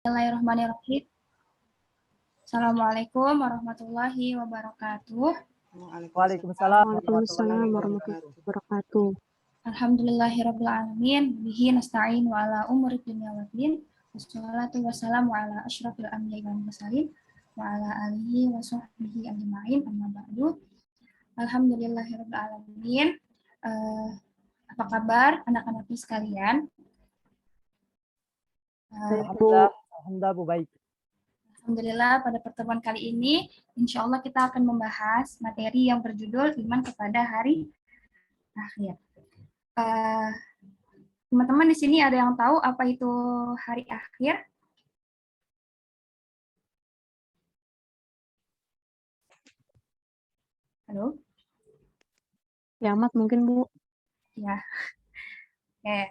Bismillahirrahmanirrahim. Assalamualaikum warahmatullahi wabarakatuh. Waalaikumsalam Waalaikumsalam warahmatullahi wabarakatuh. Alhamdulillahirabbil alamin, bihi nasta'in wa ala umuri dunya waddin. Wassalatu wassalamu ala asyrafil anbiya'i wal mursalin wa ala alihi wa sahbihi ajma'in. Amma ba'du. Alhamdulillahirabbil alamin. Apa kabar anak-anak sekalian? Alhamdulillah Bu, baik. Alhamdulillah, pada pertemuan kali ini, insya Allah kita akan membahas materi yang berjudul Iman kepada Hari Akhir. Teman-teman di sini ada yang tahu apa itu hari akhir? Halo? Kiamat mungkin, Bu. Ya. Oke.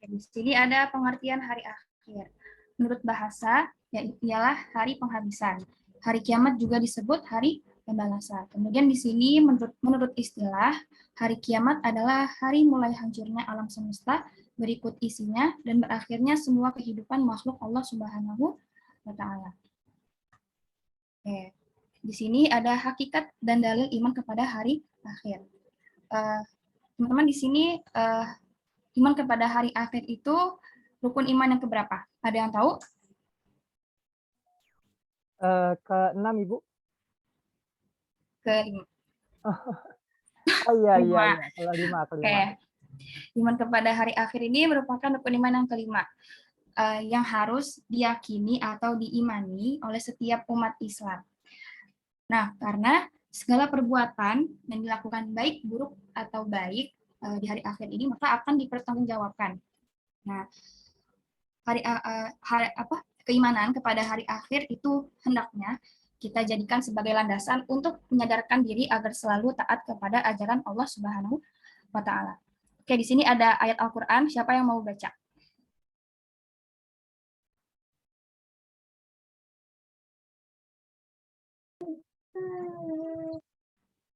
Di sini ada pengertian hari akhir. Menurut bahasa, ialah hari penghabisan. Hari kiamat juga disebut hari pembalasan. Kemudian di sini menurut istilah, hari kiamat adalah hari mulai hancurnya alam semesta, berikut isinya, dan berakhirnya semua kehidupan makhluk Allah Subhanahu wa Ta'ala. Oke. Di sini ada hakikat dan dalil iman kepada hari akhir. Teman-teman di sini iman kepada hari akhir itu rukun iman yang keberapa? Ada yang tahu? Ke-6, Ibu. Ke-5. Oh iya. Kelima. Oke. Iman kepada hari akhir ini merupakan rukun iman yang kelima, yang harus diyakini atau diimani oleh setiap umat Islam. Nah, karena segala perbuatan yang dilakukan baik, buruk, atau baik di hari akhir ini, maka akan dipertanggungjawabkan. Nah, keimanan kepada hari akhir itu hendaknya kita jadikan sebagai landasan untuk menyadarkan diri agar selalu taat kepada ajaran Allah Subhanahu wa Ta'ala. Oke, di sini ada ayat Al-Quran. Siapa yang mau baca?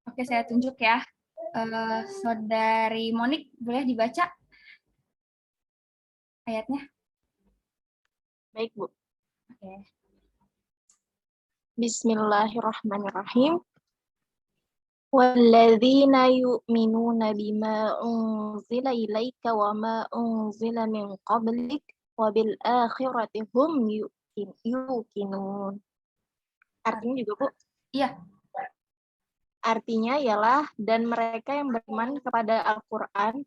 Oke, saya tunjuk ya. Saudari Monik, boleh dibaca ayatnya? Baik, Bu. Oke. Bismillahirrahmanirrahim. Walladzina yu'minuna bima unzila ilaika wa ma unzila min qablik wa bil akhirati hum yuqinun. Artinya juga, Bu? Iya. Artinya ialah dan mereka yang beriman kepada Al-Qur'an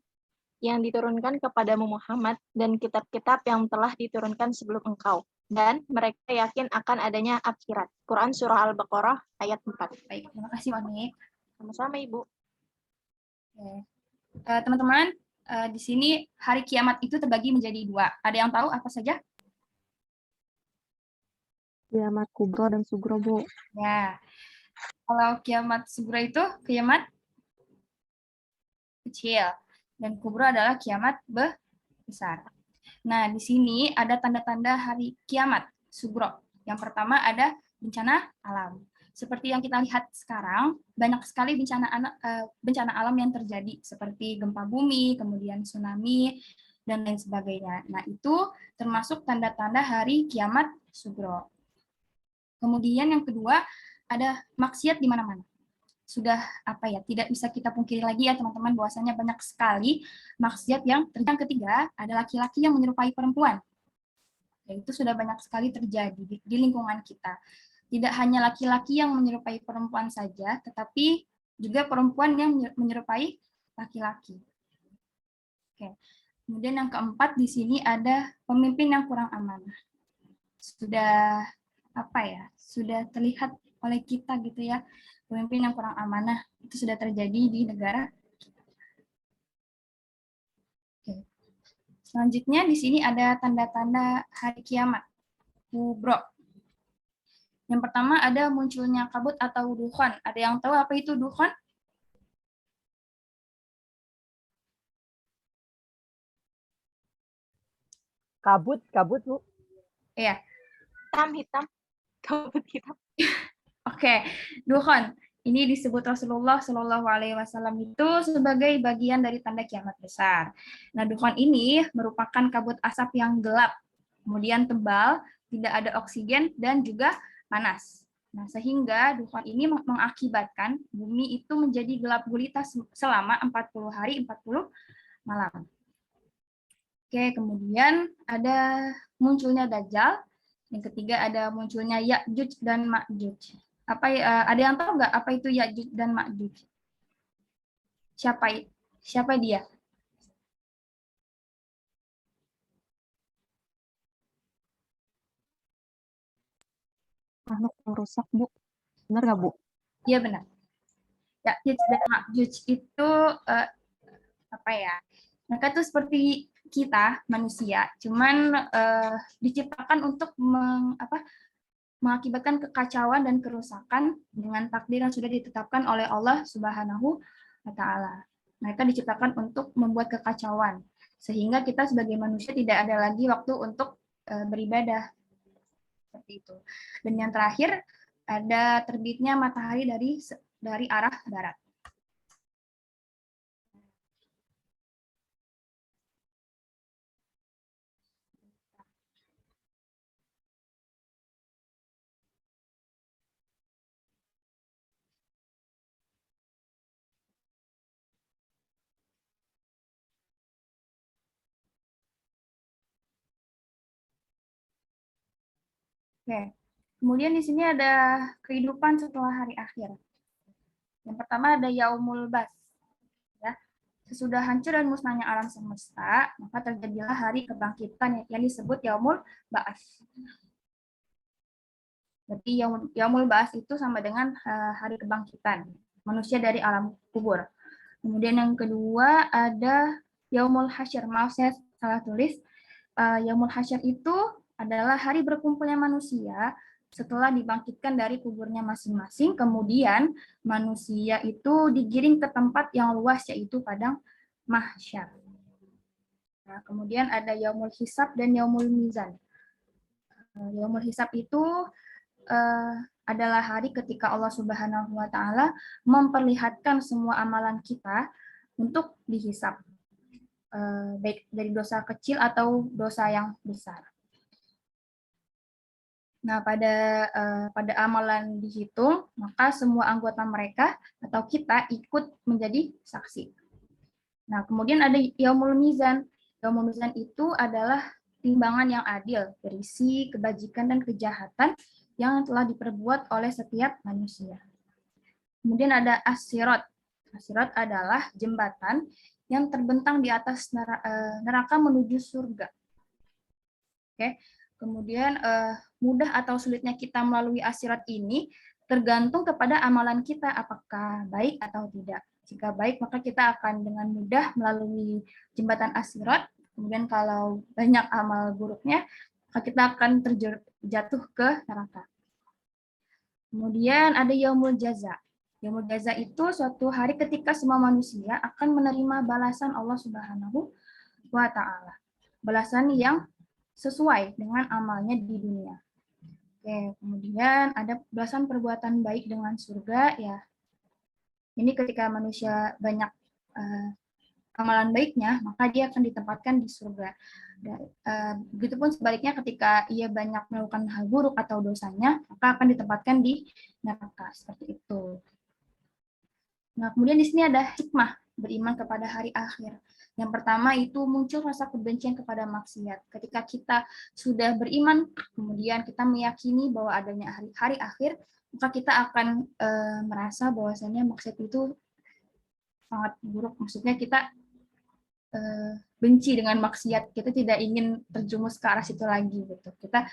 yang diturunkan kepadamu Muhammad dan kitab-kitab yang telah diturunkan sebelum engkau. Dan mereka yakin akan adanya akhirat. Quran Surah Al-Baqarah ayat 4. Baik, terima kasih Monik. Sama-sama, Ibu. Oke. Teman-teman, di sini hari kiamat itu terbagi menjadi dua. Ada yang tahu apa saja? Kiamat kubro dan sugro, Bu. Ya. Kalau kiamat sugro itu kiamat kecil. Dan kubro adalah kiamat besar. Nah, di sini ada tanda-tanda hari kiamat sugro. Yang pertama ada bencana alam. Seperti yang kita lihat sekarang, banyak sekali bencana alam yang terjadi, seperti gempa bumi, kemudian tsunami, dan lain sebagainya. Nah, itu termasuk tanda-tanda hari kiamat sugro. Kemudian yang kedua, ada maksiat di mana-mana. Sudah tidak bisa kita pungkiri lagi ya teman-teman, bahwasanya banyak sekali maksiat yang terjadi. Yang ketiga ada laki-laki yang menyerupai perempuan. Dan itu sudah banyak sekali terjadi di lingkungan kita. Tidak hanya laki-laki yang menyerupai perempuan saja, tetapi juga perempuan yang menyerupai laki-laki. Oke. Kemudian yang keempat di sini ada pemimpin yang kurang amanah. Sudah sudah terlihat oleh kita gitu ya, pemimpin yang kurang amanah itu sudah terjadi di negara. Oke. Selanjutnya di sini ada tanda-tanda hari kiamat kubro. Yang pertama ada munculnya kabut atau dukhan. Ada yang tahu apa itu dukhan? Kabut, Bu. Iya. Hitam. Kabut hitam. Oke, dukhan. Ini disebut Rasulullah Shallallahu Alaihi Wasallam itu sebagai bagian dari tanda kiamat besar. Nah, dukhan ini merupakan kabut asap yang gelap kemudian tebal, tidak ada oksigen, dan juga panas. Nah, sehingga dufan ini mengakibatkan bumi itu menjadi gelap gulita selama 40 hari 40 malam. Oke, kemudian ada munculnya Dajjal. Yang ketiga ada munculnya Ya'juj dan Ma'juj. Ada yang tahu nggak apa itu Ya'juj dan Ma'juj? Siapa dia? Makhluk yang rusak, Bu. Benar nggak, Bu? Iya benar. Ya'juj dan Ma'juj itu mereka tuh seperti kita manusia, cuman diciptakan untuk mengakibatkan kekacauan dan kerusakan dengan takdir yang sudah ditetapkan oleh Allah Subhanahu wa Ta'ala. Mereka diciptakan untuk membuat kekacauan, sehingga kita sebagai manusia tidak ada lagi waktu untuk beribadah. Seperti itu. Dan yang terakhir ada terbitnya matahari dari arah barat. Oke. Kemudian di sini ada kehidupan setelah hari akhir. Yang pertama ada Yaumul Bas. Ya. Sesudah hancur dan musnahnya alam semesta, maka terjadilah hari kebangkitan yang disebut Yaumul Ba'ats. Berarti Yaumul Ba'ats itu sama dengan hari kebangkitan manusia dari alam kubur. Kemudian yang kedua ada Yaumul Hasyr. Maaf saya salah tulis. Yaumul Hasyr itu adalah hari berkumpulnya manusia setelah dibangkitkan dari kuburnya masing-masing, kemudian manusia itu digiring ke tempat yang luas, yaitu padang mahsyar. Nah, kemudian ada Yaumul Hisab dan Yaumul Mizan. Yaumul Hisab itu adalah hari ketika Allah Subhanahu wa Ta'ala memperlihatkan semua amalan kita untuk dihisab, baik dari dosa kecil atau dosa yang besar. Nah, pada amalan dihitung, maka semua anggota mereka atau kita ikut menjadi saksi. Nah, kemudian ada Yaumul Mizan. Yaumul Mizan itu adalah timbangan yang adil, berisi kebajikan dan kejahatan yang telah diperbuat oleh setiap manusia. Kemudian ada As-Sirat. As-Sirat adalah jembatan yang terbentang di atas neraka menuju surga. Oke. Kemudian mudah atau sulitnya kita melalui As-Sirat ini tergantung kepada amalan kita, apakah baik atau tidak. Jika baik, maka kita akan dengan mudah melalui jembatan As-Sirat. Kemudian kalau banyak amal buruknya, maka kita akan terjatuh ke neraka. Kemudian ada Yaumul Jaza. Yaumul Jaza itu suatu hari ketika semua manusia akan menerima balasan Allah Subhanahu wa Ta'ala. Balasan yang sesuai dengan amalnya di dunia. Oke, kemudian ada balasan perbuatan baik dengan surga, ya. Ini ketika manusia banyak amalan baiknya, maka dia akan ditempatkan di surga. Begitupun sebaliknya ketika ia banyak melakukan hal buruk atau dosanya, maka akan ditempatkan di neraka. Seperti itu. Nah, kemudian di sini ada hikmah beriman kepada hari akhir. Yang pertama itu muncul rasa kebencian kepada maksiat. Ketika kita sudah beriman, kemudian kita meyakini bahwa adanya hari akhir, maka kita akan merasa bahwasannya maksiat itu sangat buruk. Maksudnya kita benci dengan maksiat, kita tidak ingin terjumus ke arah situ lagi gitu. Kita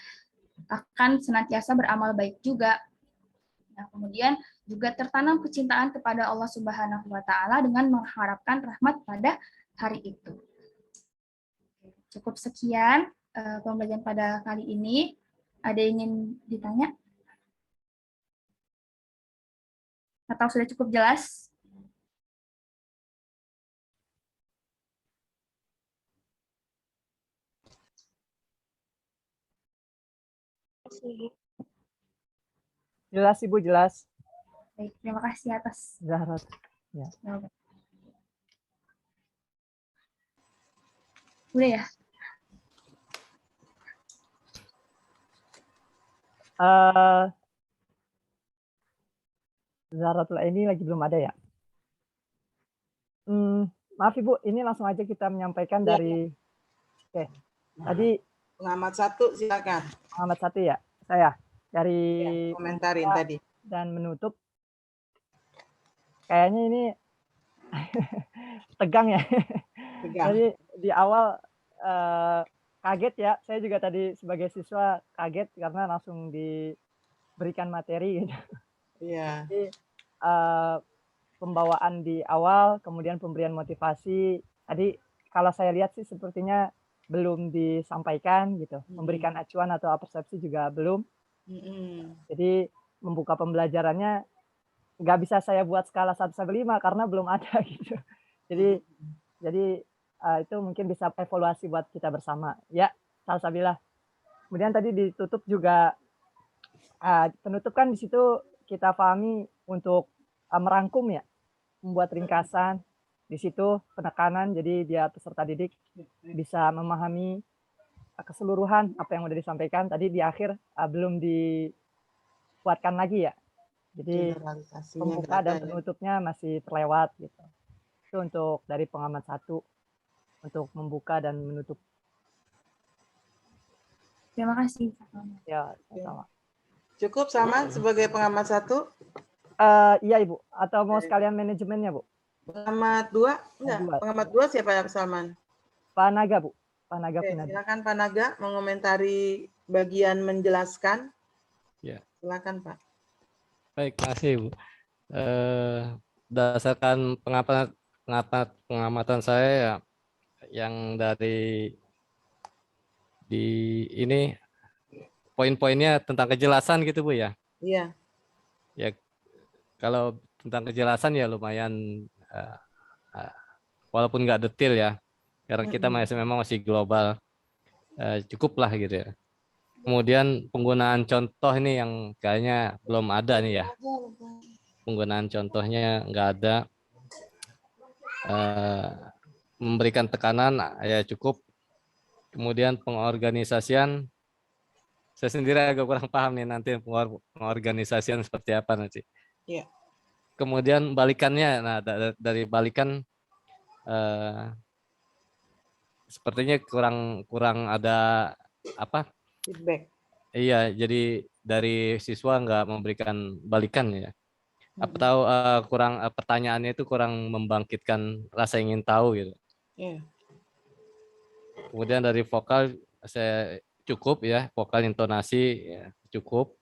akan senantiasa beramal baik juga. Nah, kemudian juga tertanam kecintaan kepada Allah Subhanahu wa Ta'ala dengan mengharapkan rahmat pada hari itu. Cukup sekian pembelajaran pada kali ini. Ada yang ingin ditanya? Atau sudah cukup jelas? Jelas Ibu, jelas. Baik, terima kasih atas Zahrat. Ya. Udah ya? Eh, Zaratul ini lagi belum ada ya? Maaf Ibu, ini langsung aja kita menyampaikan Ya, dari, oke, tadi pengamat 1 silakan. pengamat 1 ya, saya dari Ya, komentarin membuka tadi. dan menutup. Kayaknya ini tegang ya. Tegang. Jadi di awal kaget ya, saya juga tadi sebagai siswa kaget karena langsung diberikan materi gitu. Iya. Jadi pembawaan di awal, kemudian pemberian motivasi. Tadi kalau saya lihat sih sepertinya belum disampaikan gitu. Memberikan acuan atau persepsi juga belum. Jadi membuka pembelajarannya nggak bisa saya buat skala 1-5 karena belum ada gitu. Jadi itu mungkin bisa evaluasi buat kita bersama. Ya, alhamdulillah. Kemudian tadi ditutup juga penutup kan di situ kita pahami untuk merangkum ya, membuat ringkasan di situ penekanan jadi dia peserta didik bisa memahami keseluruhan apa yang sudah disampaikan tadi di akhir belum dikuatkan lagi ya. Jadi pembuka dan penutupnya masih terlewat gitu. Itu untuk dari pengamat 1 untuk membuka dan menutup. Terima kasih. Ya, sama. Cukup sama sebagai pengamat 1? Iya Ibu, atau mau sekalian manajemennya Bu? Pengamat 2? Enggak, pengamat 2 siapa ya Salman? Pak Naga Bu. Pak Naga. Oke, silakan Pak Naga mengomentari bagian menjelaskan. Ya. Silakan Pak. Baik, makasih Bu. Berdasarkan pengamatan saya ya, yang dari di ini poin-poinnya tentang kejelasan gitu Bu ya. Iya. Ya, kalau tentang kejelasan ya lumayan walaupun nggak detail ya, karena kita memang masih global, cukup lah gitu ya. Kemudian penggunaan contoh ini yang kayaknya belum ada nih ya. Penggunaan contohnya nggak ada. Memberikan tekanan ya cukup. Kemudian pengorganisasian, saya sendiri agak kurang paham nih nanti pengorganisasian seperti apa nanti. Iya. Kemudian balikannya, nah dari balikan sepertinya kurang ada apa? Feedback. Iya, jadi dari siswa nggak memberikan balikan ya. Atau kurang pertanyaannya itu kurang membangkitkan rasa ingin tahu gitu. Yeah. Kemudian dari vokal saya cukup ya, vokal intonasi ya, cukup.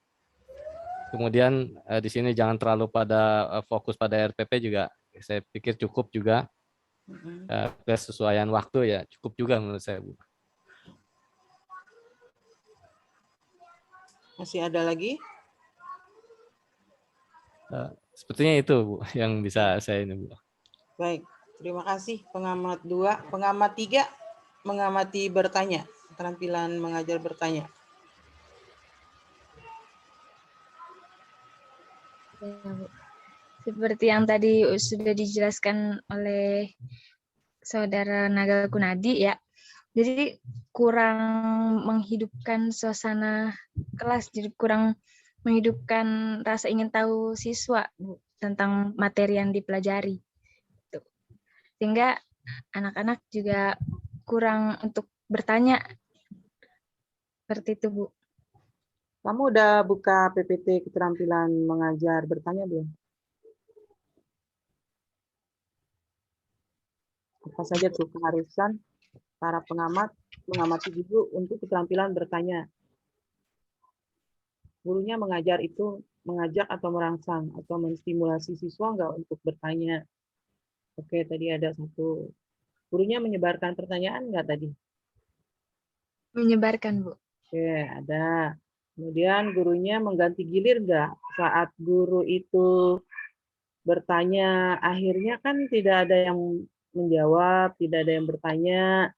Kemudian di sini jangan terlalu pada fokus pada RPP juga, saya pikir cukup juga. Kesesuaian waktu ya cukup juga menurut saya Bu. Masih ada lagi? Sepertinya itu Bu yang bisa saya ini Bu. Baik, terima kasih pengamat 2. Pengamat 3 mengamati bertanya, keterampilan mengajar bertanya. Ya, Bu. Seperti yang tadi sudah dijelaskan oleh Saudara Naga Kunadi ya. Jadi kurang menghidupkan suasana kelas, jadi kurang menghidupkan rasa ingin tahu siswa Bu, tentang materi yang dipelajari. Sehingga anak-anak juga kurang untuk bertanya. Seperti itu Bu. Kamu udah buka PPT keterampilan mengajar bertanya belum? Apa saja tuh keharusan para pengamat mengamati guru untuk keterampilan bertanya? Gurunya mengajar itu mengajak atau merangsang atau menstimulasi siswa enggak untuk bertanya? Oke, tadi ada 1. Gurunya menyebarkan pertanyaan enggak tadi? Menyebarkan Bu. Oke, ada. Kemudian gurunya mengganti gilir enggak? Saat guru itu bertanya, akhirnya kan tidak ada yang menjawab, tidak ada yang bertanya.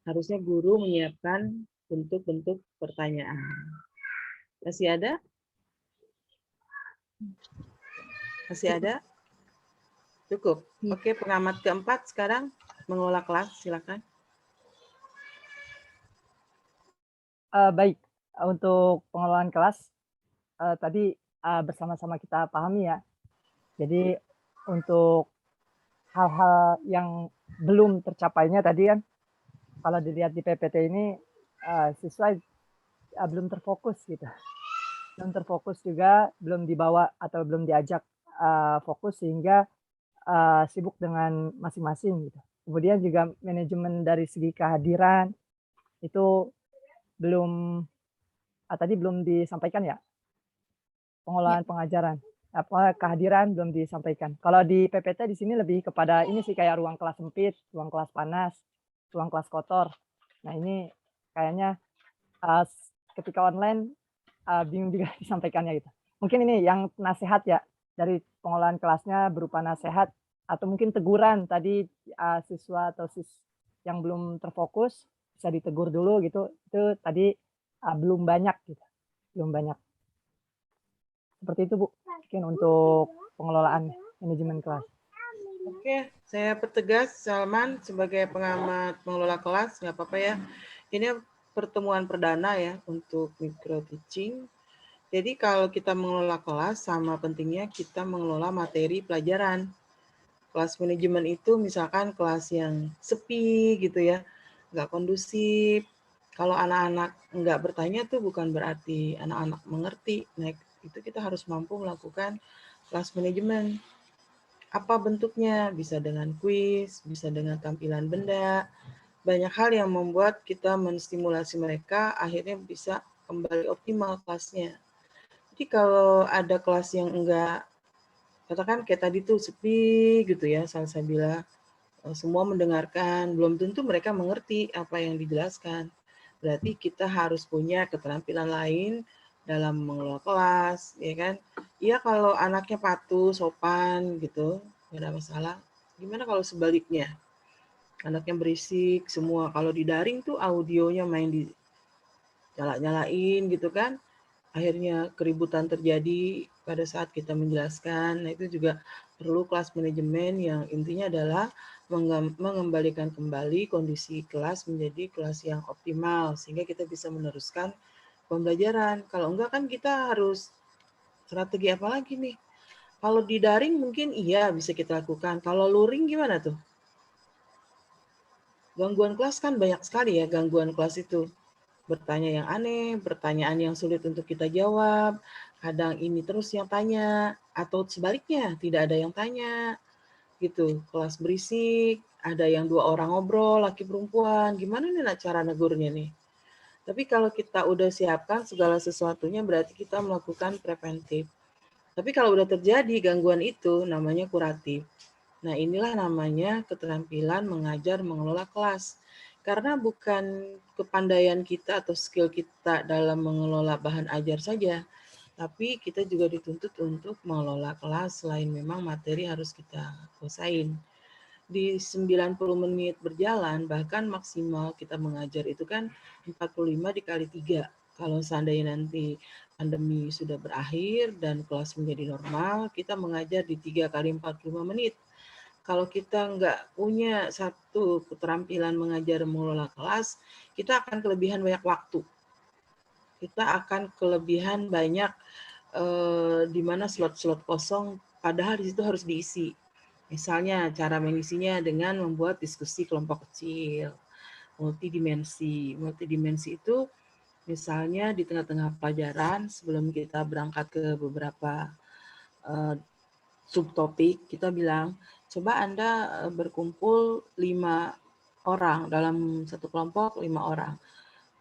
Harusnya guru menyiapkan bentuk-bentuk pertanyaan. Masih ada? Masih ada? Cukup. Oke, pengamat keempat sekarang mengelola kelas, silakan. Baik, untuk pengelolaan kelas tadi bersama-sama kita pahami ya. Jadi untuk hal-hal yang belum tercapainya tadi kan, kalau dilihat di PPT ini siswa belum terfokus gitu. Belum terfokus juga, belum dibawa atau belum diajak fokus sehingga sibuk dengan masing-masing gitu. Kemudian juga manajemen dari segi kehadiran itu belum tadi belum disampaikan ya, pengelolaan pengajaran. Kehadiran belum disampaikan. Kalau di PPT di sini lebih kepada ini sih kayak ruang kelas sempit, ruang kelas panas, ruang kelas kotor. Nah ini kayaknya ketika online bingung juga disampaikannya gitu. Mungkin ini yang nasihat ya dari pengelolaan kelasnya berupa nasihat atau mungkin teguran tadi siswa atau yang belum terfokus bisa ditegur dulu gitu. Itu tadi belum banyak gitu, belum banyak. Seperti itu Bu, mungkin untuk pengelolaan manajemen kelas. Oke, saya pertegas Salman sebagai pengamat pengelola kelas, nggak apa-apa ya. Ini pertemuan perdana ya untuk micro teaching. Jadi kalau kita mengelola kelas, sama pentingnya kita mengelola materi pelajaran. Kelas manajemen itu misalkan kelas yang sepi gitu ya, nggak kondusif. Kalau anak-anak nggak bertanya tuh bukan berarti anak-anak mengerti. Nah, itu kita harus mampu melakukan kelas manajemen. Apa bentuknya? Bisa dengan kuis, bisa dengan tampilan benda. Banyak hal yang membuat kita menstimulasi mereka, akhirnya bisa kembali optimal kelasnya. Jadi kalau ada kelas yang enggak, katakan kayak tadi tuh sepi gitu ya, Salsabila, semua mendengarkan, belum tentu mereka mengerti apa yang dijelaskan. Berarti kita harus punya keterampilan lain dalam mengelola kelas, ya kan? Iya kalau anaknya patuh, sopan gitu, nggak ada masalah. Gimana kalau sebaliknya? Anaknya berisik semua. Kalau di daring tuh audionya main di nyala-nyalain gitu kan. Akhirnya keributan terjadi pada saat kita menjelaskan. Nah, itu juga perlu kelas manajemen yang intinya adalah mengembalikan kembali kondisi kelas menjadi kelas yang optimal sehingga kita bisa meneruskan pembelajaran. Kalau enggak kan kita harus strategi apa lagi nih? Kalau di daring mungkin iya bisa kita lakukan. Kalau luring gimana tuh? Gangguan kelas kan banyak sekali ya gangguan kelas itu. Bertanya yang aneh, pertanyaan yang sulit untuk kita jawab, kadang ini terus yang tanya, atau sebaliknya tidak ada yang tanya, gitu. Kelas berisik, ada yang 2 orang ngobrol, laki perempuan, gimana nih cara negurnya nih? Tapi kalau kita udah siapkan segala sesuatunya berarti kita melakukan preventif. Tapi kalau udah terjadi gangguan itu namanya kuratif. Nah, inilah namanya keterampilan mengajar mengelola kelas. Karena bukan kepandaian kita atau skill kita dalam mengelola bahan ajar saja, tapi kita juga dituntut untuk mengelola kelas selain memang materi harus kita kuasain. Di 90 menit berjalan, bahkan maksimal kita mengajar itu kan 45 dikali 3. Kalau seandainya nanti pandemi sudah berakhir dan kelas menjadi normal, kita mengajar di 3 kali 45 menit. Kalau kita nggak punya satu keterampilan mengajar mengelola kelas, kita akan kelebihan banyak waktu. Kita akan kelebihan banyak di mana slot-slot kosong, padahal di situ harus diisi. Misalnya cara mengisinya dengan membuat diskusi kelompok kecil, multidimensi. Multidimensi itu misalnya di tengah-tengah pelajaran sebelum kita berangkat ke beberapa subtopik, kita bilang, coba Anda berkumpul 5 orang, dalam satu kelompok 5 orang.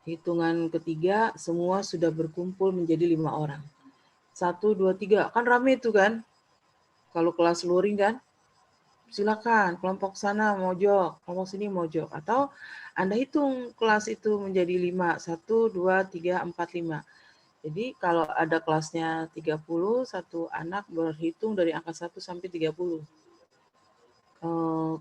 Hitungan ketiga, semua sudah berkumpul menjadi 5 orang. 1, 2, 3, kan rame itu kan? Kalau kelas luring kan? Silakan, kelompok sana mojok, kelompok sini mojok. Atau Anda hitung kelas itu menjadi 5, 1, 2, 3, 4, 5. Jadi kalau ada kelasnya 30, satu anak berhitung dari angka 1 sampai 30.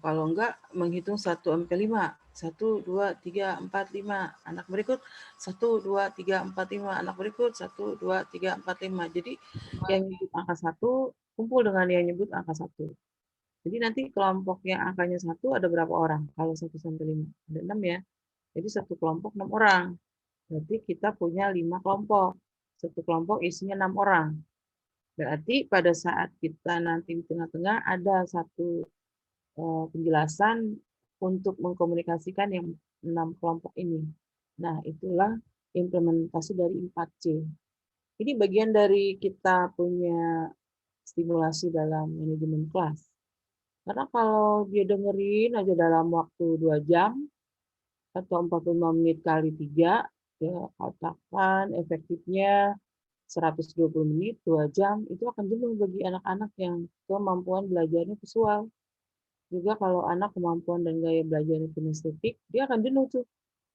Kalau enggak, menghitung 1 sampai 5. 1, 2, 3, 4, 5. Anak berikut 1, 2, 3, 4, 5. Anak berikut 1, 2, 3, 4, 5. Jadi yang nyebut angka 1 kumpul dengan yang nyebut angka 1. Jadi nanti kelompok yang angkanya 1 ada berapa orang? Kalau 1 sampai 5. Ada 6 ya. Jadi satu kelompok 6 orang. Berarti kita punya 5 kelompok. Satu kelompok isinya 6 orang. Berarti pada saat kita nanti di tengah-tengah ada satu penjelasan untuk mengkomunikasikan yang 6 kelompok ini. Nah, itulah implementasi dari 4C. Ini bagian dari kita punya stimulasi dalam manajemen kelas. Karena kalau dia dengerin aja dalam waktu 2 jam atau 45 menit kali 3, ya katakan efektifnya 120 menit, 2 jam, itu akan jenuh bagi anak-anak yang kemampuan belajarnya visual. Juga kalau anak kemampuan dan gaya belajarnya kinestetik, dia akan jenuh tuh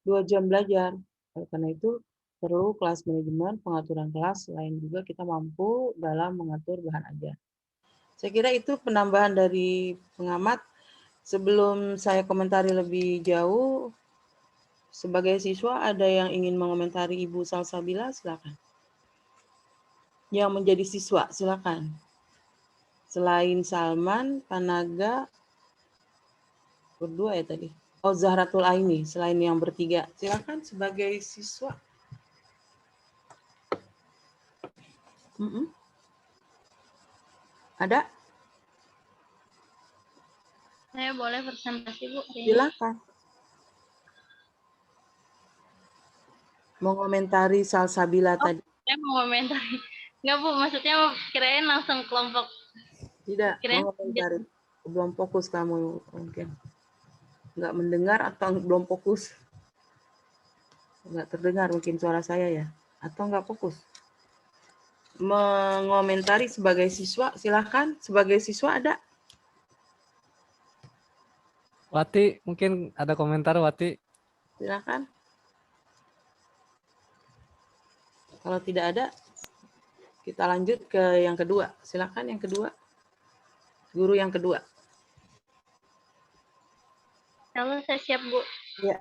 2 jam belajar. Oleh karena itu, perlu kelas manajemen, pengaturan kelas, selain juga kita mampu dalam mengatur bahan ajar. Saya kira itu penambahan dari pengamat. Sebelum saya komentari lebih jauh, sebagai siswa ada yang ingin mengomentari Ibu Salsabila, silakan. Yang menjadi siswa, silakan. Selain Salman, Panaga, berdua ya tadi. Oh, Zahratul Aini, selain yang bertiga. Silakan sebagai siswa. Ada? Saya boleh presentasi, Bu? Silakan. Mau komentari Salsabila tadi. Saya mau komentari. Enggak, Bu, maksudnya kirain langsung kelompok. Tidak, Kirain mau komentari. Belum fokus kamu mungkin. Nggak mendengar atau belum fokus? Nggak terdengar mungkin suara saya ya? Atau nggak fokus? Mengomentari sebagai siswa, silakan. Sebagai siswa ada? Wati, mungkin ada komentar Wati? Silakan. Kalau tidak ada, kita lanjut ke yang kedua. Silakan yang kedua. Guru yang kedua. Halo, saya siap, Bu. Ya,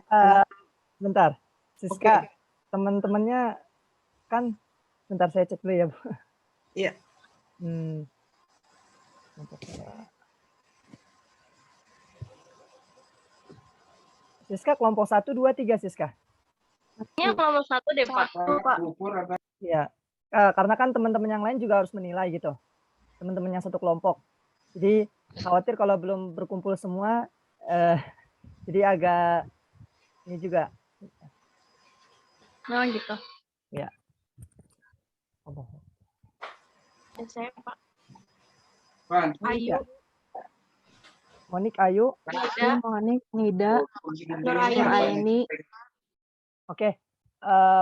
Bentar, Siska, teman-temannya kan, bentar saya cek dulu ya, Bu. Iya. Siska kelompok 1, 2, 3 Siska. Ini kelompok 1 deh, Pak. Iya, karena kan teman-teman yang lain juga harus menilai gitu. Teman-teman yang satu kelompok. Jadi khawatir kalau belum berkumpul semua, jadi agak ini juga. Oh, gitu. Ya. Saya Pak. Ayu. Monik, Ayu. Monik, Nida, Nur Aini. Oke,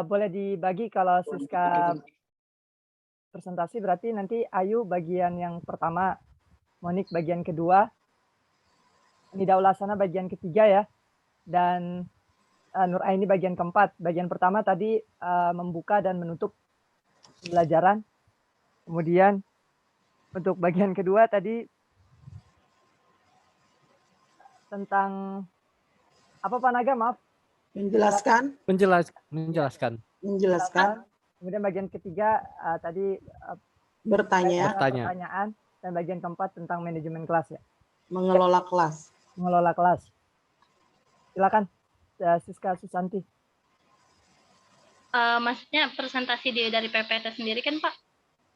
boleh dibagi kalau Siska presentasi berarti nanti Ayu bagian yang pertama, Monik bagian kedua, Nida Ulasana bagian ketiga ya, dan Nur Aini bagian keempat. Bagian pertama tadi membuka dan menutup pembelajaran. Kemudian untuk bagian kedua tadi tentang apa Pak Naga, maaf? Menjelaskan. Menjelaskan. Kemudian bagian ketiga tadi pertanyaan, dan bagian keempat tentang manajemen kelas ya. Mengelola kelas. Mengelola kelas. Silakan, Siska Susanti. Maksudnya presentasi dari PPT sendiri kan, Pak?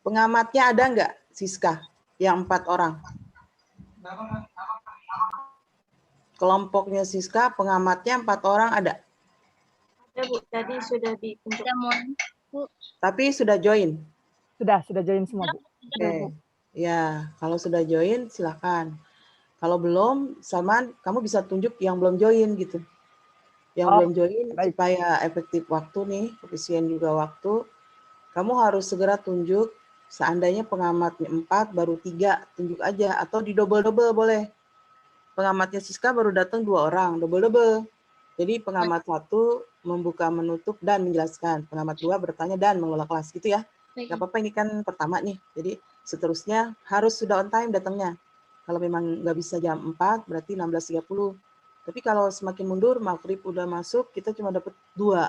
Pengamatnya ada nggak, Siska? Yang 4 orang. Kelompoknya Siska, pengamatnya 4 orang ada? Ada, Bu. Tadi sudah ditunjuk. Tapi sudah join? Sudah join semua, Bu. Oke. Ya, kalau sudah join silakan. Kalau belum, Salman, kamu bisa tunjuk yang belum join gitu. Yang belum join, baik. Supaya efektif waktu nih, efisien juga waktu. Kamu harus segera tunjuk, seandainya pengamatnya 4, baru 3, tunjuk aja. Atau di double-double boleh. Pengamatnya Siska baru datang 2 orang, double-double. Jadi pengamat 1 membuka, menutup, dan menjelaskan. Pengamat 2 bertanya dan mengelola kelas gitu ya. Gak apa-apa, ini kan pertama nih. Jadi seterusnya harus sudah on time datangnya. Kalau memang nggak bisa jam 4, berarti 16.30. Tapi kalau semakin mundur, maghrib udah masuk, kita cuma dapat 2.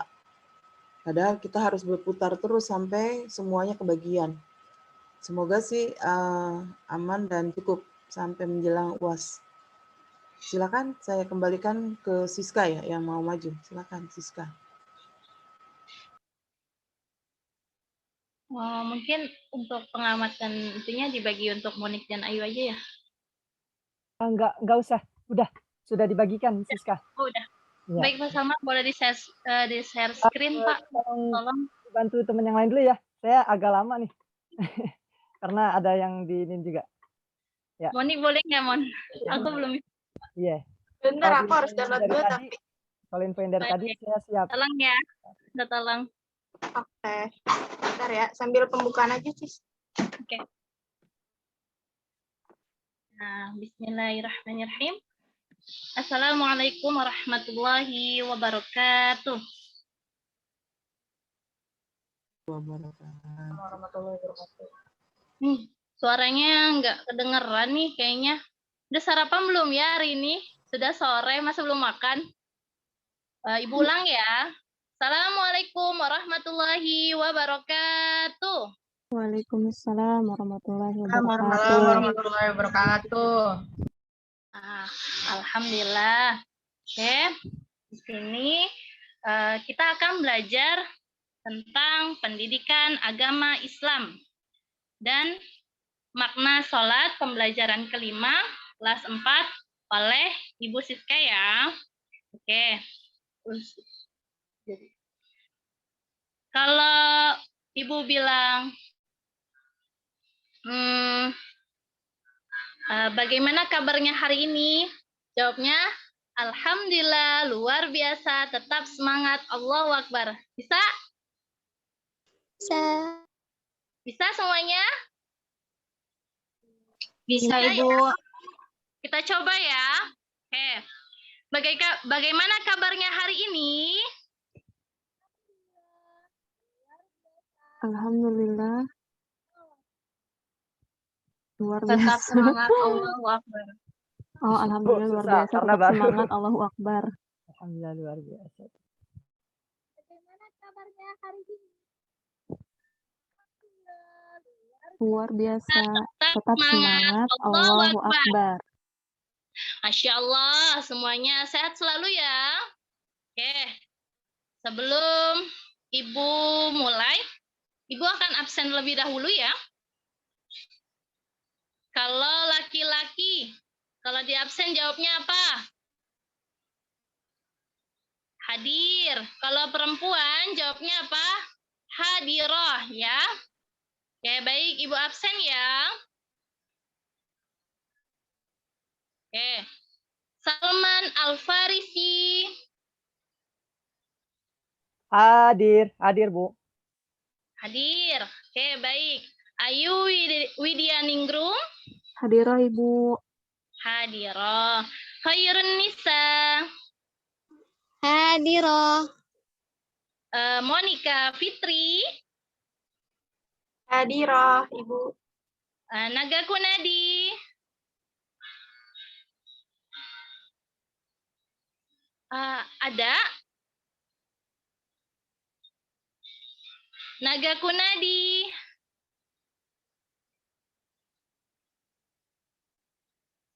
Padahal kita harus berputar terus sampai semuanya kebagian. Semoga sih aman dan cukup sampai menjelang UAS. Silakan saya kembalikan ke Siska ya yang mau maju. Silakan Siska. Mungkin untuk pengamatan intinya dibagi untuk Monik dan Ayu aja ya. Enggak usah. Udah, sudah dibagikan, Siska. Oh, udah. Ya. Baik, Pak Salma, boleh di-share screen, Pak. Tolong. Bantu teman yang lain dulu ya. Saya agak lama nih. Karena ada yang diinin juga. Ya. Monik boleh nggak, Mon? Aku belum. Iya. Bentar, aku harus download dulu tapi. Kalau info yang dari tadi saya siap. Tolong ya. Udah tolong. Oke. Bentar ya, sambil pembukaan aja, Cis. Oke. Nah, bismillahirrahmanirrahim. Assalamualaikum warahmatullahi wabarakatuh. Suaranya nggak kedengeran nih kayaknya. Udah sarapan belum ya hari ini? Sudah sore, masa belum makan? Ibu ulang ya. Assalamualaikum warahmatullahi wabarakatuh. Waalaikumsalam warahmatullahi wabarakatuh. Alhamdulillah. Oke, di sini kita akan belajar tentang pendidikan agama Islam dan makna sholat, pembelajaran kelima, kelas 4 oleh Ibu Siska ya. Oke. Kalau Ibu bilang, bagaimana kabarnya hari ini? Jawabnya, alhamdulillah, luar biasa, tetap semangat, Allahu Akbar. Bisa? Bisa. Bisa semuanya? Bisa, Ibu. Ya? Kita coba ya. Oke. Bagaimana kabarnya hari ini? Alhamdulillah. Luar biasa. Tetap semangat, Allahu Akbar. Oh, alhamdulillah luar biasa. Tetap semangat, Allahu Akbar. Alhamdulillah luar biasa. Bagaimana kabarnya hari ini? Luar biasa. Tetap semangat, Allahu Akbar. Masya Allah, semuanya sehat selalu ya. Oke, sebelum Ibu mulai, Ibu akan absen lebih dahulu ya. Kalau laki-laki, kalau di absen jawabnya apa? Hadir. Kalau perempuan jawabnya apa? Hadirah ya. Oke, baik, Ibu absen ya. Oke. Salman Al-Farisi. Hadir, Bu. Hadir. Oke, baik. Ayu Widyaningrum. Hadirah, Ibu. Hadirah. Khairun Nisa. Hadirah. Monica Fitri. Hadirah, Ibu. Naga Kunadi. Ada? Naga Kunadi.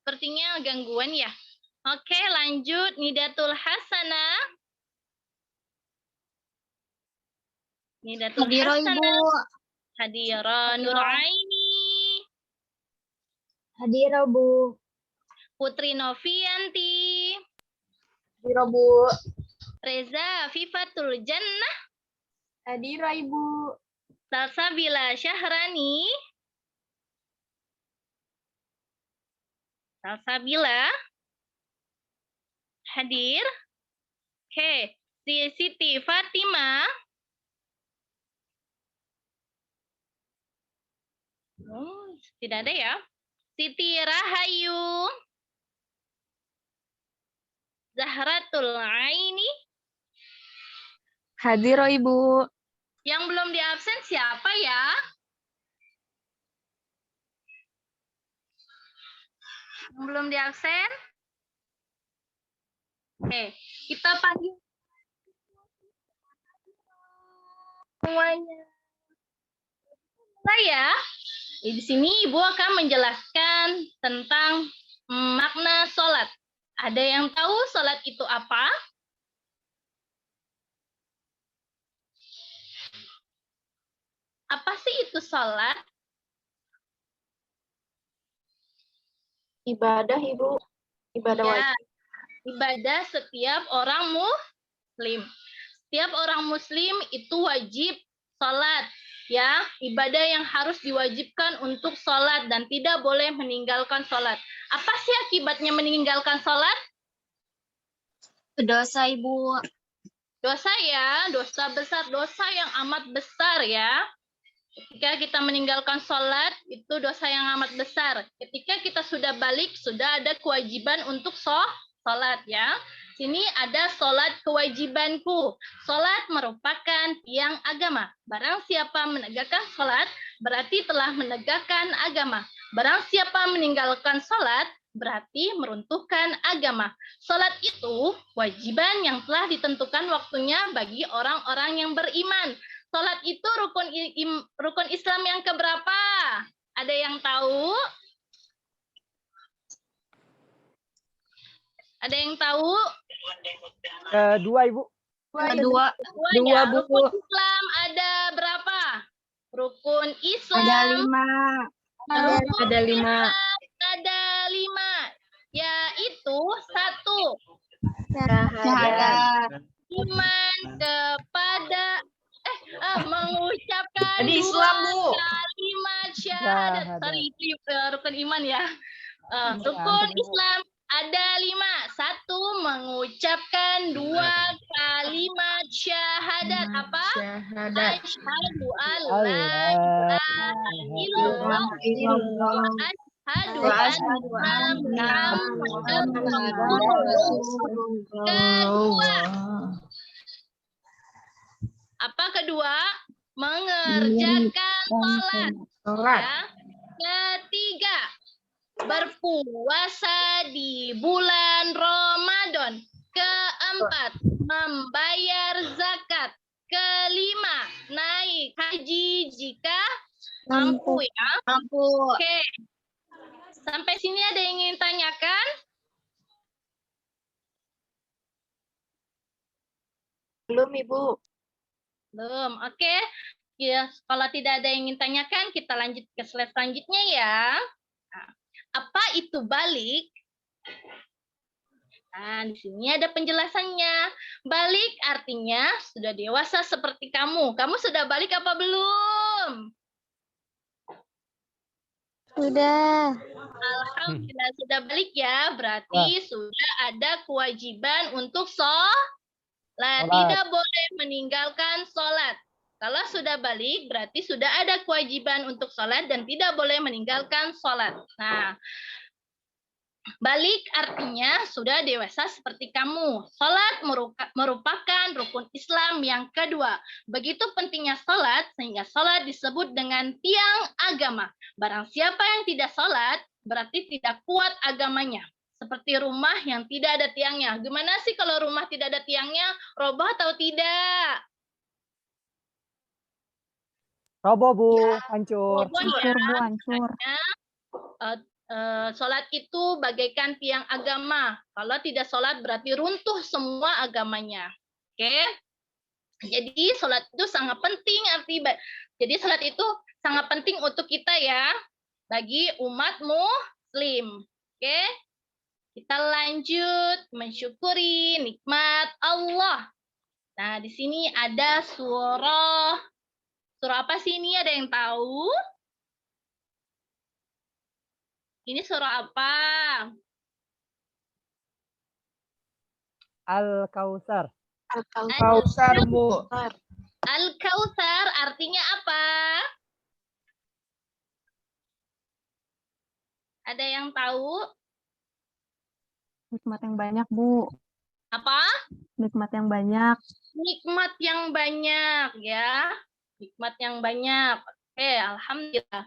Sepertinya gangguan ya. Oke, lanjut. Nidatul Hasanah. Nidatul Hasanah. Ibu. Hadirah Nuraini. Hadirah, Bu. Putri Novianti. Hadirah, Bu. Reza Fifatul Jannah. Hadirah, Ibu. Salsabila Syahrani. Salsabila. Hadir. Oke. Siti Fatima. Tidak ada ya. Siti Rahayu. Zahratul Aini. Hadirah, Ibu. Yang belum di absen siapa ya? Yang belum di absen? Oke, kita panggil semuanya. Saya di sini Ibu akan menjelaskan tentang makna sholat. Ada yang tahu sholat itu apa? Apa sih itu sholat? Ibadah, Ibu. Ibadah Ya, wajib. ibadah setiap orang muslim. Setiap orang muslim itu wajib sholat. Ya, ibadah yang harus diwajibkan untuk sholat dan tidak boleh meninggalkan sholat. Apa sih akibatnya meninggalkan sholat? Dosa, Ibu. Dosa ya, dosa besar, dosa yang amat besar ya. Ketika kita meninggalkan sholat, itu dosa yang amat besar. Ketika kita sudah balik, sudah ada kewajiban untuk sholat ya. Sini ada sholat kewajibanku. Sholat merupakan tiang agama. Barang siapa menegakkan sholat, berarti telah menegakkan agama. Barang siapa meninggalkan sholat, berarti meruntuhkan agama. Sholat itu kewajiban yang telah ditentukan waktunya bagi orang-orang yang beriman. Sholat itu rukun Islam yang keberapa? Ada yang tahu? Ada yang tahu? Kedua, Ibu. Kedua. Dua, rukun Islam ada berapa? Rukun Islam. Ada 5. Ada 5. Yaitu 1. Syahadat. Iman kepada mengucapkan Di Islam, Bu. kalimat syahadat. Sorry, itu rukun iman ya. Rukun Islam ada 5. 1, mengucapkan 2 kalimat syahadat. Apa? Syahadat. Asyhadu an la ilaha illallah. Asyhadu anna Muhammadar Rasulullah. Apa kedua? Mengerjakan sholat. Ya. Ketiga, berpuasa di bulan Ramadan. Keempat, membayar zakat. Kelima, naik haji jika mampu ya. Mampu. Oke. Sampai sini ada yang ingin tanyakan? Belum, Ibu. Belum. Oke. Ya, kalau tidak ada yang ingin tanyakan, kita lanjut ke slide selanjutnya ya. Nah, apa itu balik? Nah, di sini ada penjelasannya. Balik artinya sudah dewasa seperti kamu. Kamu sudah balik apa belum? Sudah. Alhamdulillah sudah balik ya. Berarti sudah ada kewajiban untuk sholat. Tidak boleh meninggalkan sholat. Kalau sudah balik, berarti sudah ada kewajiban untuk sholat dan tidak boleh meninggalkan sholat. Nah, balik artinya sudah dewasa seperti kamu. Sholat merupakan rukun Islam yang kedua. Begitu pentingnya sholat, sehingga sholat disebut dengan tiang agama. Barang siapa yang tidak sholat, berarti tidak kuat agamanya. Seperti rumah yang tidak ada tiangnya. Gimana sih kalau rumah tidak ada tiangnya? Roboh atau tidak? Roboh, Bu. Hancur. Hancur, Bu, hancur. Sholat itu bagaikan tiang agama. Kalau tidak sholat berarti runtuh semua agamanya. Oke? Jadi sholat itu sangat penting Jadi sholat itu sangat penting untuk kita ya, bagi umat muslim. Oke? Kita lanjut mensyukuri nikmat Allah. Nah, di sini ada surah apa sih ini? Ada yang tahu? Ini surah apa? Al-Kautsar. Al-Kautsar, Bu. Al-Kautsar artinya apa? Ada yang tahu? Nikmat yang banyak, Bu. Apa? Nikmat yang banyak. Nikmat yang banyak ya. Nikmat yang banyak. Oke, alhamdulillah.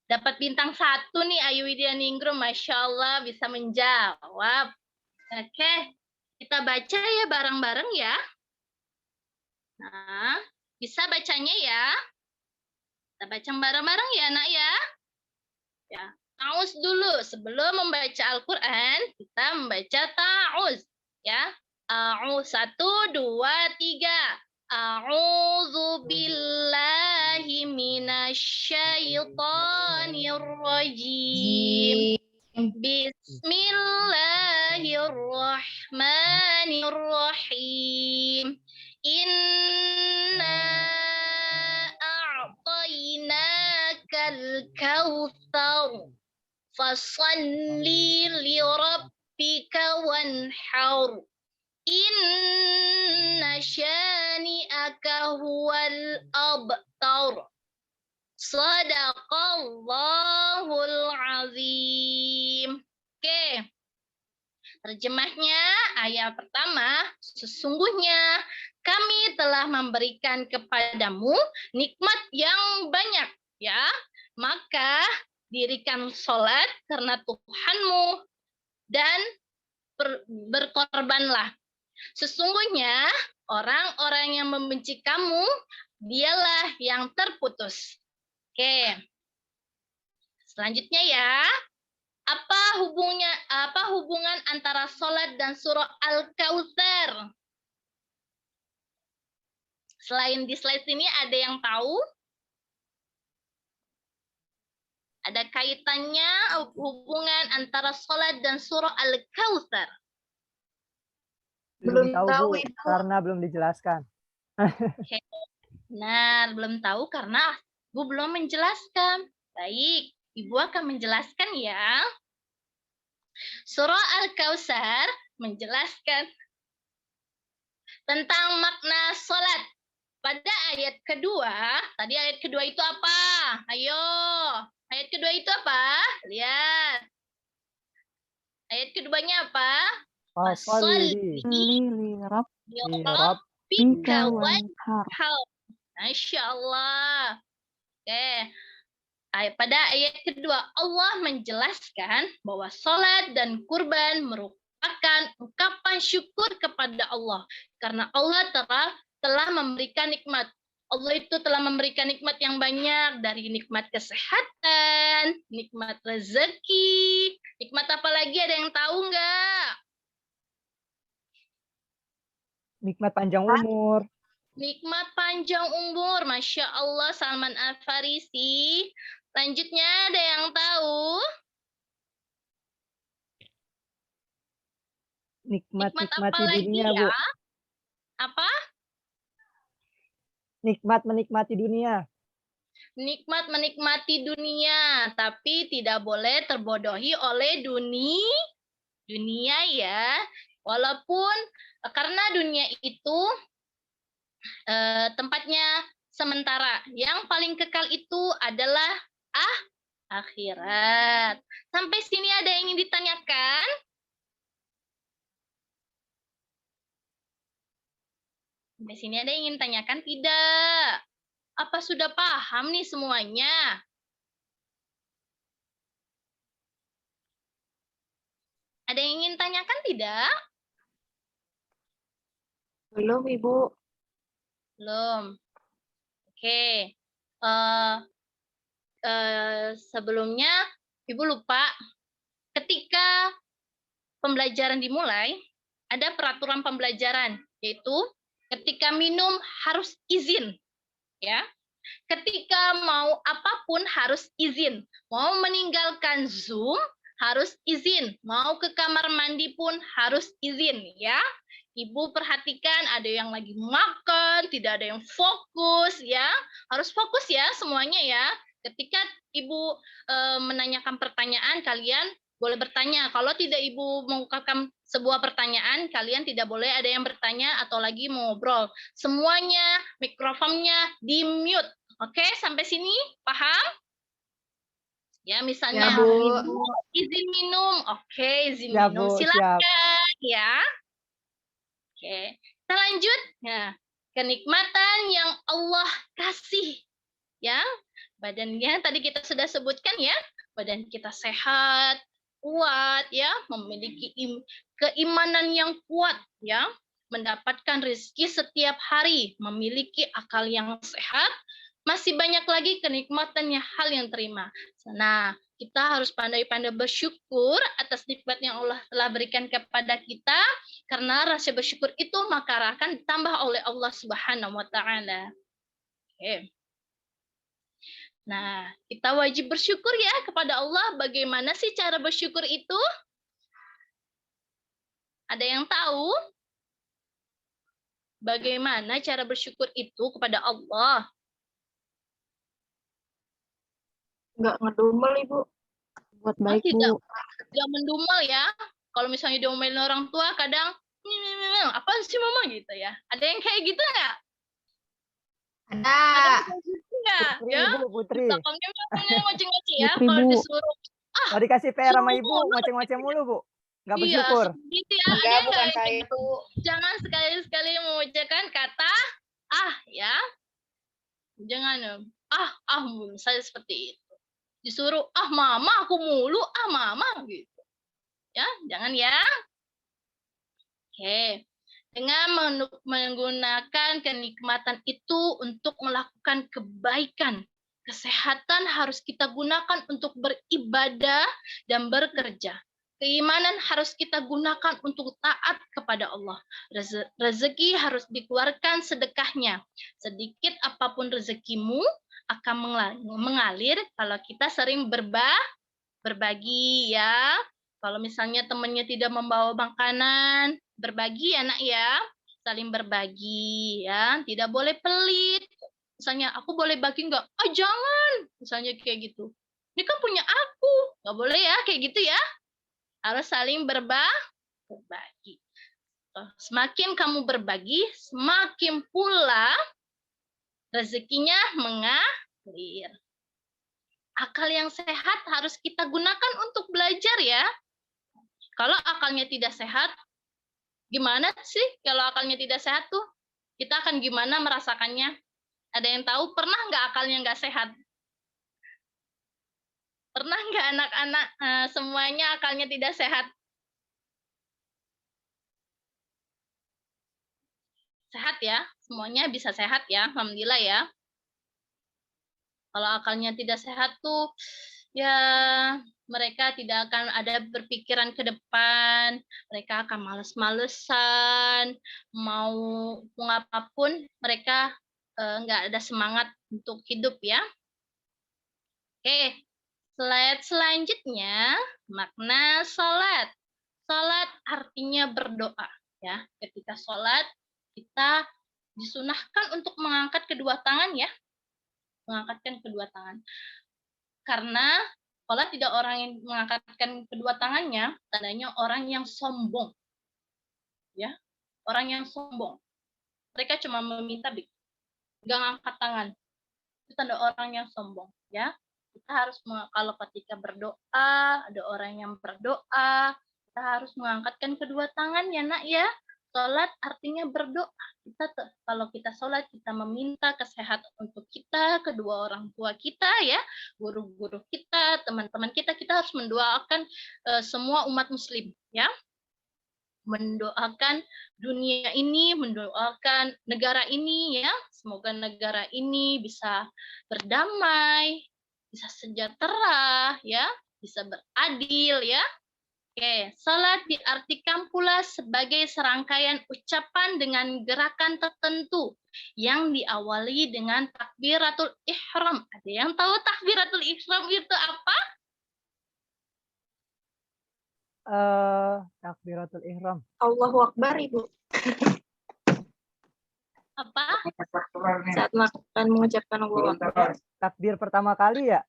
Dapat bintang 1 nih Ayu Widya Ningrum. Masya Allah bisa menjawab. Oke, kita baca ya bareng-bareng ya. Nah, bisa bacanya ya. Kita baca bareng-bareng ya nak ya. Ya. Ta'uz dulu. Sebelum membaca Al-Quran, kita membaca ta'uz. Ya. A'uz 1, 2, 3. A'udzu billahi minasy minasyaitonir rajim. Bismillahirrahmanirrahim. Inna a'tainakal kautsar fasalli li rabbika wanhar. Inna syani'aka huwal abtar. Sadaqallahul azim. Oke. Terjemahnya ayat pertama, sesungguhnya kami telah memberikan kepadamu nikmat yang banyak, ya. Maka dirikan sholat karena Tuhanmu dan berkorbanlah. Sesungguhnya orang-orang yang membenci kamu, dialah yang terputus. Oke. Selanjutnya ya. Apa hubungan antara sholat dan surah Al-Kautsar? Selain di slide ini ada yang tahu? Ada kaitannya hubungan antara sholat dan surah Al-Kautsar? Belum tahu, Bu, karena belum dijelaskan. Oke. Benar, belum tahu karena Bu belum menjelaskan. Baik, Ibu akan menjelaskan ya. Surah Al-Kautsar menjelaskan tentang makna sholat. Pada ayat kedua, tadi ayat kedua itu apa? Ayo, ayat kedua itu apa? Lihat. Ayat keduanya apa? Fasalli li rabbika wanhar. Masya Allah. Oke. Pada ayat kedua, Allah menjelaskan bahwa sholat dan kurban merupakan ungkapan syukur kepada Allah. Karena Allah telah memberikan nikmat. Allah itu telah memberikan nikmat yang banyak, dari nikmat kesehatan, nikmat rezeki, nikmat apa lagi, ada yang tahu nggak? Nikmat panjang umur. Nikmat panjang umur, Masya Allah, Salman Al-Farisi. Selanjutnya ada yang tahu? Nikmat apa di dunia, lagi ya? Bu. Apa? Nikmat menikmati dunia. Nikmat menikmati dunia, tapi tidak boleh terbodohi oleh dunia ya. Walaupun karena dunia itu tempatnya sementara. Yang paling kekal itu adalah akhirat. Sampai sini ada yang ingin ditanyakan? Sampai sini ada yang ingin tanyakan? Tidak. Apa sudah paham nih semuanya? Ada yang ingin tanyakan tidak? Belum, Ibu. Belum. Oke. Sebelumnya, Ibu lupa, ketika pembelajaran dimulai, ada peraturan pembelajaran, yaitu ketika minum harus izin. Ya, ketika mau apapun harus izin. Mau meninggalkan Zoom harus izin. Mau ke kamar mandi pun harus izin ya. Ibu perhatikan ada yang lagi makan, tidak ada yang fokus ya. Harus fokus ya semuanya ya. Ketika Ibu menanyakan pertanyaan, kalian boleh bertanya. Kalau tidak Ibu mengungkapkan sebuah pertanyaan, kalian tidak boleh ada yang bertanya atau lagi mengobrol. Semuanya mikrofonnya di-mute. Oke, sampai sini paham? Ya, misalnya Ya, Bu. Ibu izin minum. Oke, izin Ya, minum. Bu, Silakan ya. Oke, kita lanjut. Nah, kenikmatan yang Allah kasih. Ya, badannya tadi kita sudah sebutkan ya. Badan kita sehat, kuat ya, memiliki keimanan yang kuat ya, mendapatkan rezeki setiap hari, memiliki akal yang sehat, masih banyak lagi kenikmatannya hal yang terima. Nah, kita harus pandai-pandai bersyukur atas nikmat yang Allah telah berikan kepada kita, karena rasa bersyukur itu maka akan ditambah oleh Allah Subhanahu wa taala. Oke. Nah, kita wajib bersyukur ya kepada Allah. Bagaimana sih cara bersyukur itu? Ada yang tahu? Bagaimana cara bersyukur itu kepada Allah? Nggak ngedumel, Ibu. Buat baik, Tidak, Bu. tidak mendumel ya. Kalau misalnya diomelin orang tua, kadang, apa sih mama gitu ya. Ada yang kayak gitu nggak? Ada. Enggak, Putri, ya. Ibu, Putri. Ngoceng-ngoceng ya. Putri, Kalau Bu. disuruh, Kalau dikasih PR sama suruh Ibu, mulu. ngoceng-ngoceng mulu, Bu. Nggak Iya, bersyukur. gitu ya. Ada Enggak, yang bukan nggak? saya itu. Jangan sekali-sekali mengucapkan kata ya. Jangan mulu. Saya seperti itu. Disuruh mama aku mulu, mama gitu. Ya, jangan ya. Oke. Dengan menggunakan kenikmatan itu untuk melakukan kebaikan. Kesehatan harus kita gunakan untuk beribadah dan bekerja. Keimanan harus kita gunakan untuk taat kepada Allah. Rezeki harus dikeluarkan sedekahnya. Sedikit apapun rezekimu akan mengalir kalau kita sering berbagi ya. Kalau misalnya temannya tidak membawa makanan, berbagi ya nak ya. Saling berbagi ya. Tidak boleh pelit. Misalnya aku boleh bagi nggak? Jangan. Misalnya kayak gitu. Ini kan punya aku. Nggak boleh ya kayak gitu ya. Harus saling berbagi. Semakin kamu berbagi, semakin pula rezekinya mengalir. Akal yang sehat harus kita gunakan untuk belajar ya. Kalau akalnya tidak sehat, gimana sih kalau akalnya tidak sehat tuh? Kita akan gimana merasakannya? Ada yang tahu pernah nggak akalnya nggak sehat? Pernah nggak anak-anak semuanya akalnya tidak sehat? Sehat ya, semuanya bisa sehat ya, alhamdulillah ya. Kalau akalnya tidak sehat tuh, ya mereka tidak akan ada berpikiran ke depan, mereka akan males-malesan, mau apapun mereka nggak ada semangat untuk hidup ya. Oke, slide selanjutnya, makna sholat. Sholat artinya berdoa ya. Ketika sholat kita disunahkan untuk mengangkat kedua tangan ya. Mengangkatkan kedua tangan. Karena kalau tidak orang yang mengangkatkan kedua tangannya, tandanya orang yang sombong. Ya, orang yang sombong. Mereka cuma meminta nggak ngangkat tangan. Itu tanda orang yang sombong, ya. Kita harus kalau ketika berdoa, ada orang yang berdoa, kita harus mengangkatkan kedua tangan ya, Nak ya. Sholat artinya berdoa. Kalau kita sholat, kita meminta kesehatan untuk kita, kedua orang tua kita ya, guru-guru kita, teman-teman kita harus mendoakan semua umat muslim ya. Mendoakan dunia ini, mendoakan negara ini ya. Semoga negara ini bisa berdamai, bisa sejahtera ya, bisa beradil ya. Oke, salat diartikan pula sebagai serangkaian ucapan dengan gerakan tertentu yang diawali dengan takbiratul ihram. Ada yang tahu takbiratul ihram itu apa? Takbiratul ihram. Allahu Akbar, Ibu. Apa? Saat melakukan mengucapkan Allahu Akbar. Takbir pertama kali ya?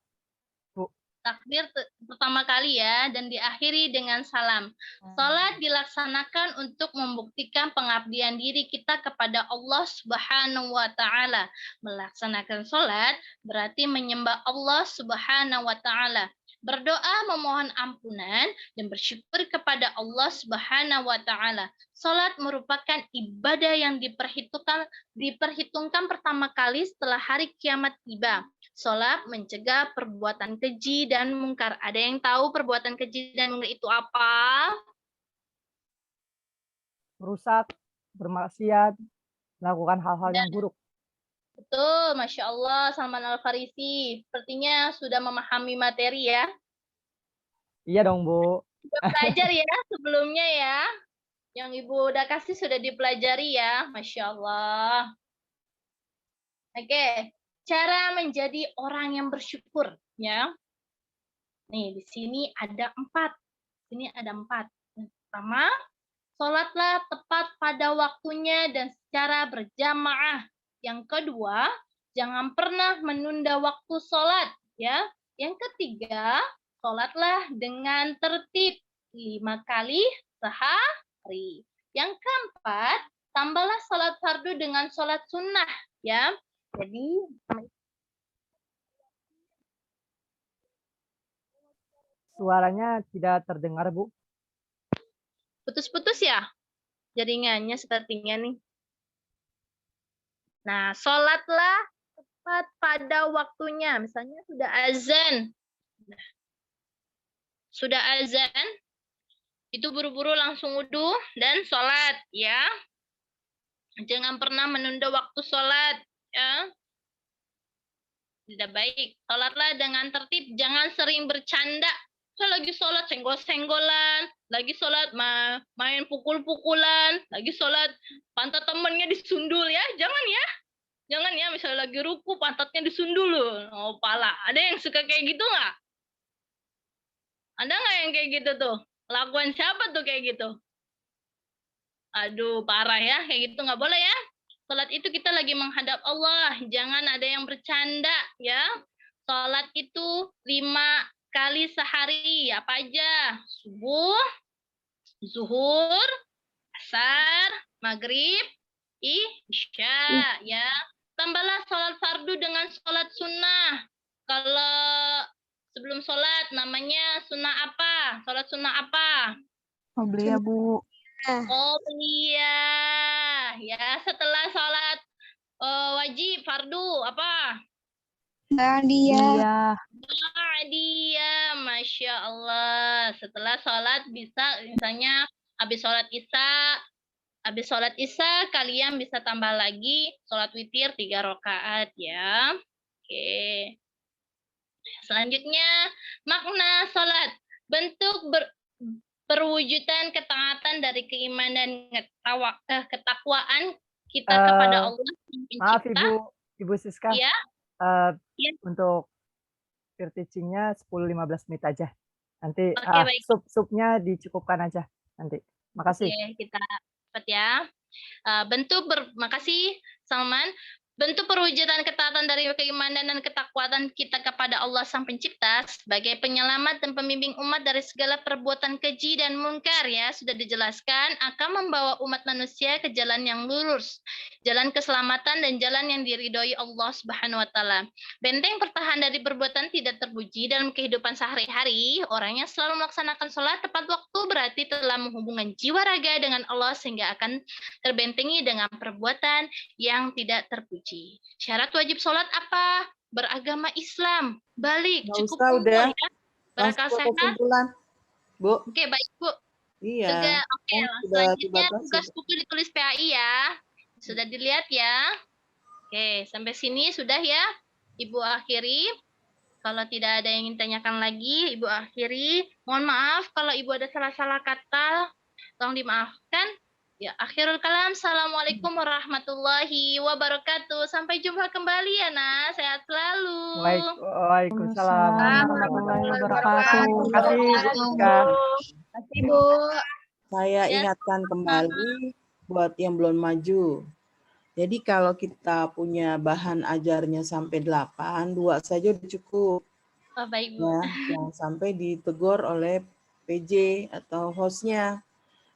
Takbir pertama kali ya, dan diakhiri dengan salam. Salat dilaksanakan untuk membuktikan pengabdian diri kita kepada Allah Subhanahu wa Ta'ala. Melaksanakan salat berarti menyembah Allah Subhanahu wa Ta'ala. Berdoa memohon ampunan dan bersyukur kepada Allah Subhanahu wa Ta'ala. Salat merupakan ibadah yang diperhitungkan pertama kali setelah hari kiamat tiba. Salat mencegah perbuatan keji dan mungkar. Ada yang tahu perbuatan keji dan mungkar itu apa? Merusak, bermaksiat, melakukan hal-hal yang buruk. Betul, Masya Allah, Salman Al-Farisi. Sepertinya sudah memahami materi ya. Iya dong, Bu. Sudah belajar ya sebelumnya ya. Yang Ibu udah kasih sudah dipelajari ya. Masya Allah. Oke. cara menjadi orang yang bersyukur, ya. Nih, di sini ada 4. Ini ada 4. Yang pertama, sholatlah tepat pada waktunya dan secara berjamaah. Yang kedua, jangan pernah menunda waktu sholat, ya. Yang ketiga, sholatlah dengan tertib 5 kali sehari. Yang keempat, tambahlah sholat fardu dengan sholat sunnah, ya. Jadi Suaranya tidak terdengar, Bu. putus-putus ya jaringannya sepertinya nih. Nah, sholatlah tepat pada waktunya. Misalnya sudah azan. Sudah azan, itu buru-buru langsung wudhu dan sholat, ya. Jangan pernah menunda waktu sholat, ya. Tidak baik. Sholatlah dengan tertib, jangan sering bercanda. Saya lagi sholat senggol-senggolan, lagi sholat main pukul-pukulan, lagi sholat pantat temennya disundul, ya. Jangan ya. Jangan ya, misalnya lagi ruku pantatnya disundul loh. Oh, pala. Ada yang suka kayak gitu nggak? Ada nggak yang kayak gitu tuh? Lakuan siapa tuh kayak gitu? Aduh, parah ya. Kayak gitu nggak boleh ya. Salat itu kita lagi menghadap Allah. Jangan ada yang bercanda ya. Salat itu 5 kali sehari. Apa aja? Subuh, zuhur, asar, maghrib, isya ya. Tambahlah sholat fardu dengan sholat sunnah. Kalau sebelum sholat namanya sunnah apa? Sholat sunnah apa? Qobliyah, Bu. Qobliyah. Ya, setelah sholat wajib fardu apa? Ba'diyah. Ba'diyah. Masya Allah. Setelah sholat bisa misalnya habis sholat isya. Habis sholat isya, kalian bisa tambah lagi sholat witir 3 rakaat ya. Oke. Selanjutnya, makna sholat. Bentuk perwujudan ketaatan dari keimanan dan ketakwaan kita kepada Allah. Maaf Ibu Siska. Ya. Untuk peer teaching-nya 10-15 menit aja. Nanti baik. subnya dicukupkan aja nanti. Makasih. Oke, kita cepat ya. Makasih Salman. Bentuk perwujudan ketaatan dari keimanan dan ketakwaan kita kepada Allah Sang Pencipta sebagai penyelamat dan pembimbing umat dari segala perbuatan keji dan mungkar ya sudah dijelaskan akan membawa umat manusia ke jalan yang lurus, jalan keselamatan dan jalan yang diridhoi Allah Subhanahu wa taala. Benteng pertahan dari perbuatan tidak terpuji dalam kehidupan sehari-hari, orang yang selalu melaksanakan sholat tepat waktu berarti telah menghubungkan jiwa raga dengan Allah sehingga akan terbentengi dengan perbuatan yang tidak terpuji. Syarat wajib sholat apa? Beragama Islam. Balik. Cukup udah. Ya. Berakal sehat. Bu. Oke, baik Bu. Iya. Oke, selanjutnya tugas buku ditulis PAI ya. Sudah dilihat ya. Oke, sampai sini sudah ya. Ibu akhiri. Kalau tidak ada yang ingin tanyakan lagi, Ibu akhiri. Mohon maaf kalau Ibu ada salah-salah kata. Tolong dimaafkan. Ya, akhirul kalam. Assalamualaikum warahmatullahi wabarakatuh. Sampai jumpa kembali ya, Nak. Sehat selalu. Waalaikumsalam warahmatullahi wabarakatuh. Terima kasih, Bu. Saya ingatkan kembali buat yang belum maju. Jadi kalau kita punya bahan ajarnya sampai 8, 2 saja udah cukup. Oh, baik, Bu. Ya, jangan sampai ditegur oleh PJ atau hostnya.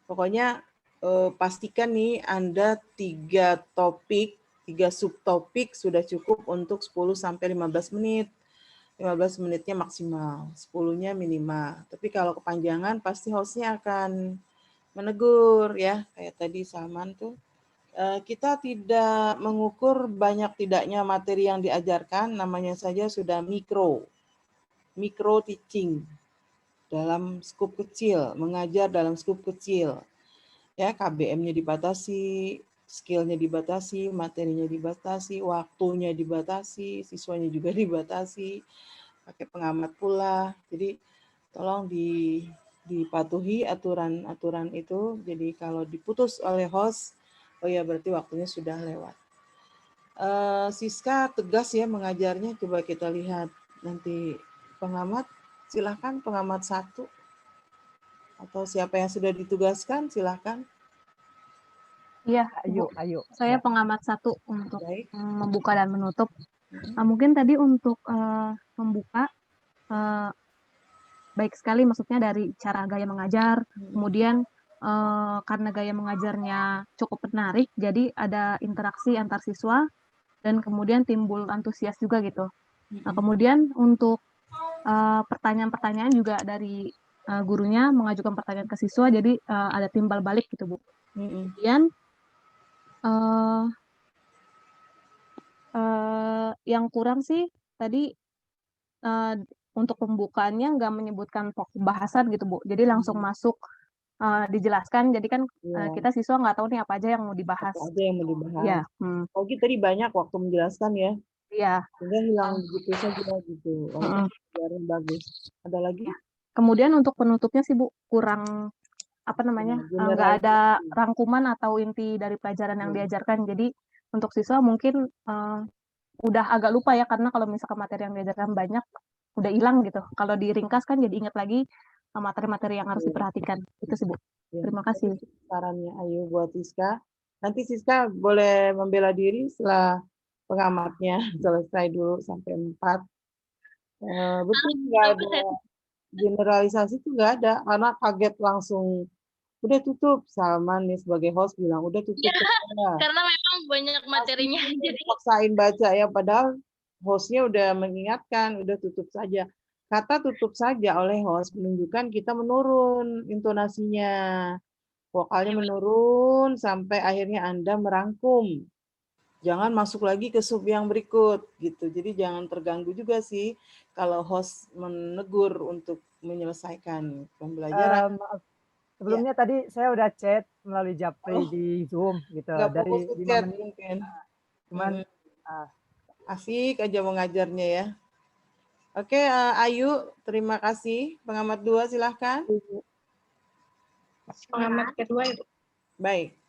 Pokoknya pastikan nih Anda 3 topik, 3 subtopik sudah cukup untuk 10-15 menit. 15 menitnya maksimal, 10-nya minimal. Tapi kalau kepanjangan pasti hostnya akan menegur ya. Kayak tadi Salman tuh. Kita tidak mengukur banyak tidaknya materi yang diajarkan, namanya saja sudah micro teaching dalam skup kecil, mengajar dalam skup kecil. Ya, KBM-nya dibatasi, skill-nya dibatasi, materinya dibatasi, waktunya dibatasi, siswanya juga dibatasi, pakai pengamat pula. Jadi tolong dipatuhi aturan-aturan itu. Jadi kalau diputus oleh host, oh ya berarti waktunya sudah lewat. Siska tegas ya mengajarnya. Coba kita lihat nanti pengamat. Silahkan pengamat 1. Atau siapa yang sudah ditugaskan, silahkan. Iya, Ayo. saya Ya. pengamat 1 untuk Baik. membuka dan menutup. Nah, mungkin tadi untuk membuka, baik sekali maksudnya dari cara gaya mengajar, kemudian karena gaya mengajarnya cukup menarik, jadi ada interaksi antar siswa, dan kemudian timbul antusias juga gitu. Nah, kemudian untuk pertanyaan-pertanyaan juga dari gurunya mengajukan pertanyaan ke siswa, jadi ada timbal balik gitu, Bu. Kemudian yang kurang sih tadi untuk pembukaannya nggak menyebutkan bahasan gitu, Bu. Jadi langsung masuk dijelaskan. Jadi kan kita siswa nggak tahu nih apa aja yang mau dibahas. Apa aja yang mau dibahas. Iya. Oke, tadi banyak waktu menjelaskan ya. Iya. Sehingga hilang gitu saja gitu. Biarnya bagus. Ada lagi? Kemudian untuk penutupnya sih Bu, kurang apa namanya, nggak ada rangkuman atau inti dari pelajaran yang diajarkan. Jadi untuk siswa mungkin udah agak lupa ya, karena kalau misalkan materi yang diajarkan banyak, udah hilang gitu. Kalau diringkas kan jadi ingat lagi materi-materi yang harus diperhatikan. Itu sih Bu. Terima kasih. Sarannya Ayu buat Siska. Nanti Siska boleh membela diri setelah pengamatnya selesai dulu sampai 4. Betul, nggak ada generalisasi itu nggak ada, karena kaget langsung udah tutup. Salman nih sebagai host bilang udah tutup. Karena memang banyak materinya. Jadi paksain baca ya, padahal hostnya udah mengingatkan, udah tutup saja. Kata tutup saja oleh host menunjukkan kita menurun intonasinya. Vokalnya menurun sampai akhirnya Anda merangkum. Jangan masuk lagi ke sub yang berikut gitu. Jadi jangan terganggu juga sih kalau host menegur untuk menyelesaikan pembelajaran. Sebelumnya tadi saya udah chat melalui Japri di Zoom gitu. Nggak Dari fokus 5 chat menit. mungkin. Cuman asik aja mengajarnya ya. Oke, Ayu, terima kasih. Pengamat 2 silahkan. Pengamat kedua, Ibu. Baik.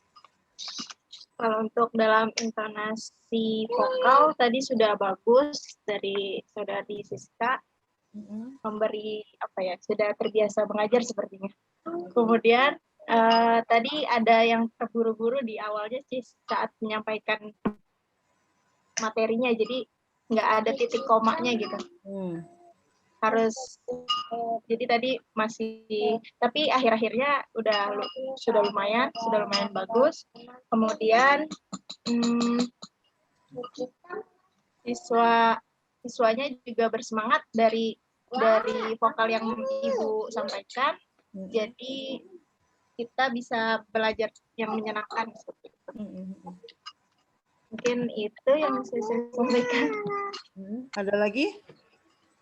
Kalau untuk dalam intonasi vokal tadi sudah bagus dari Saudari Siska, memberi apa ya, sudah terbiasa mengajar sepertinya. Kemudian tadi ada yang terburu-buru di awalnya sih saat menyampaikan materinya, jadi nggak ada titik komanya gitu. Harus jadi tadi masih, tapi akhir-akhirnya sudah lumayan bagus. Kemudian siswanya juga bersemangat dari vokal yang Ibu sampaikan. Jadi kita bisa belajar yang menyenangkan seperti itu. Mungkin itu yang saya sampaikan. Ada lagi,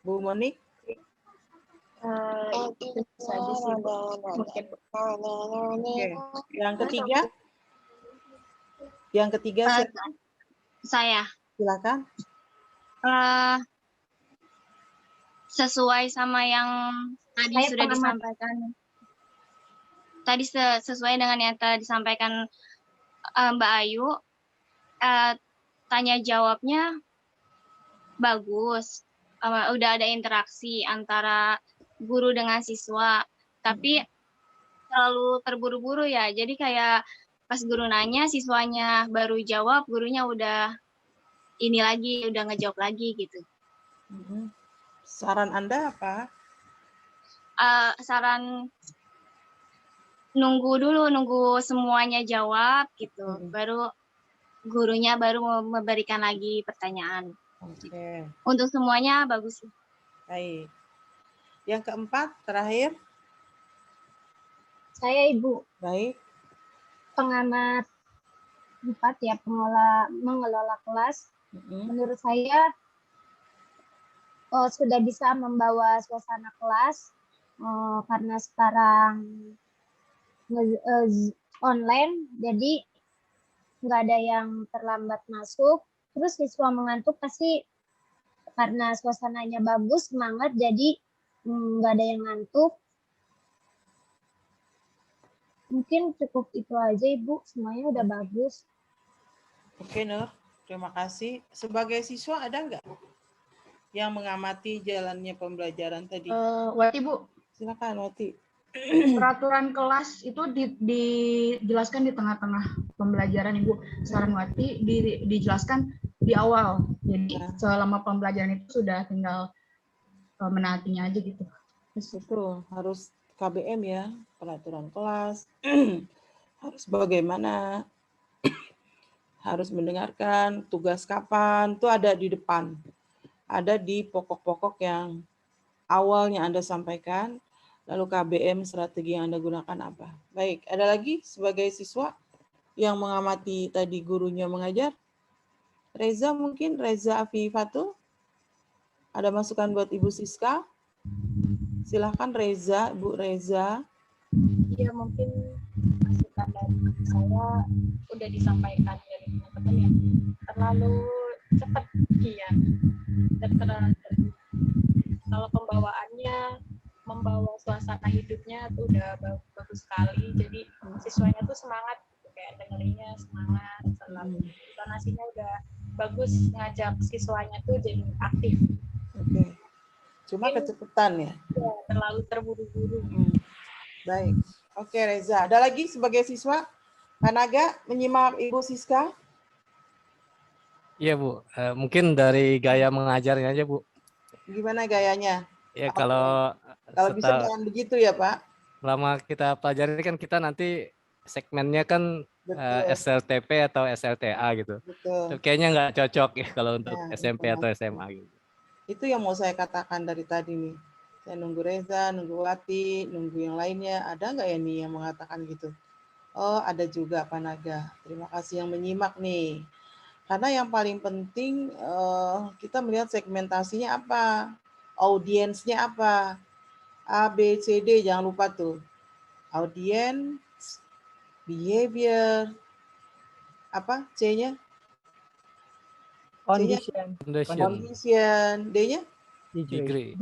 Bu Monik? Itu saja sih, mungkin. Oke. Yang ketiga saya. Silakan. Sesuai sama yang tadi sudah disampaikan. Tadi sesuai dengan yang telah disampaikan Mbak Ayu, tanya jawabnya bagus. Udah ada interaksi antara guru dengan siswa, tapi terlalu terburu-buru ya. Jadi kayak pas guru nanya, siswanya baru jawab, gurunya udah ngejawab lagi gitu. Saran Anda apa? Saran nunggu semuanya jawab gitu, baru gurunya baru memberikan lagi pertanyaan. Oke. Untuk semuanya bagus. Baik. Yang keempat, terakhir. Saya Ibu. Baik. Pengamat 4 ya, mengelola kelas. Menurut saya sudah bisa membawa suasana kelas karena sekarang online, jadi nggak ada yang terlambat masuk. Terus siswa mengantuk pasti karena suasananya bagus, semangat, jadi nggak ada yang ngantuk. Mungkin cukup itu aja Ibu, semuanya udah bagus. Oke, Nur. Terima kasih. Sebagai siswa ada nggak yang mengamati jalannya pembelajaran tadi? Wati, Bu. Silakan, Wati. Peraturan kelas itu dijelaskan di tengah-tengah pembelajaran, Ibu. Saran Wati dijelaskan di awal. Jadi selama pembelajaran itu sudah tinggal menaatinya aja gitu. Betul, harus KBM ya, peraturan kelas. Harus bagaimana, harus mendengarkan, tugas kapan, itu ada di depan. Ada di pokok-pokok yang awalnya Anda sampaikan, lalu KBM strategi yang Anda gunakan apa. Baik, ada lagi sebagai siswa yang mengamati tadi gurunya mengajar? Reza mungkin, Reza Afifatul? Ada masukan buat Ibu Siska? Silahkan Reza, Bu Reza. Iya, mungkin masukan dari saya udah disampaikan dari teman-teman ya. Terlalu cepat, iya. Dan kalau pembawaannya, membawa suasana hidupnya tuh udah bagus sekali. Jadi siswanya tuh semangat, kayak dengerinnya semangat. Selalu intonasinya udah bagus, ngajak siswanya tuh jadi aktif. Oke. Cuma kecepatan ya? Ya, terlalu terburu-buru. Baik. Oke Reza. Ada lagi sebagai siswa? Pak Naga menyimak Ibu Siska? Iya Bu, mungkin dari gaya mengajarnya aja Bu. Gimana gayanya? Ya kalau bisa jangan begitu ya Pak. Selama kita pelajari kan kita nanti segmennya kan SLTP atau SLTA gitu. Betul. Kayaknya nggak cocok ya kalau untuk SMP atau SMA gitu. Itu yang mau saya katakan dari tadi nih. Saya nunggu Reza, nunggu Wati, nunggu yang lainnya. Ada nggak ya nih yang mengatakan gitu? Oh, ada juga Pak Naga. Terima kasih yang menyimak nih. Karena yang paling penting kita melihat segmentasinya apa, audiensnya apa. A, B, C, D, jangan lupa tuh. Audience, behavior, apa C-nya? Condition. D-nya? Degree.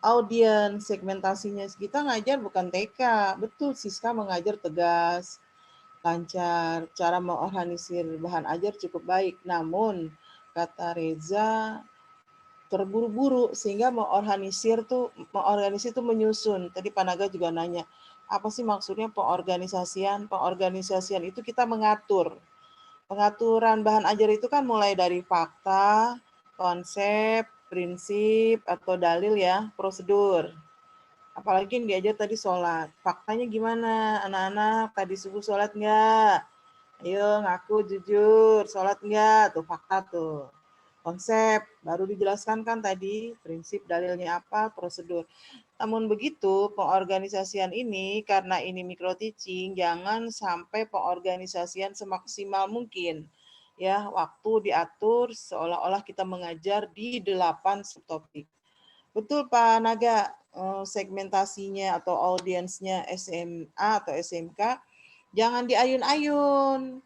Audience, segmentasinya. Kita ngajar bukan TK. Betul, Siska mengajar tegas, lancar. Cara mengorganisir bahan ajar cukup baik. Namun, kata Reza, terburu-buru sehingga mengorganisir tuh menyusun. Tadi Pak Naga juga nanya, apa sih maksudnya pengorganisasian? Pengorganisasian itu kita mengatur. Pengaturan bahan ajar itu kan mulai dari fakta, konsep, prinsip, atau dalil ya, prosedur. Apalagi yang diajar tadi sholat. Faktanya gimana? Anak-anak tadi subuh sholat nggak? Ayo ngaku jujur, sholat nggak? Tuh fakta tuh. Konsep, baru dijelaskan kan tadi, prinsip, dalilnya apa, prosedur. Namun begitu, pengorganisasian ini, karena ini micro teaching, jangan sampai pengorganisasian semaksimal mungkin. Ya, waktu diatur seolah-olah kita mengajar di 8 subtopik. Betul Pak Naga, segmentasinya atau audiensnya SMA atau SMK, jangan diayun-ayun.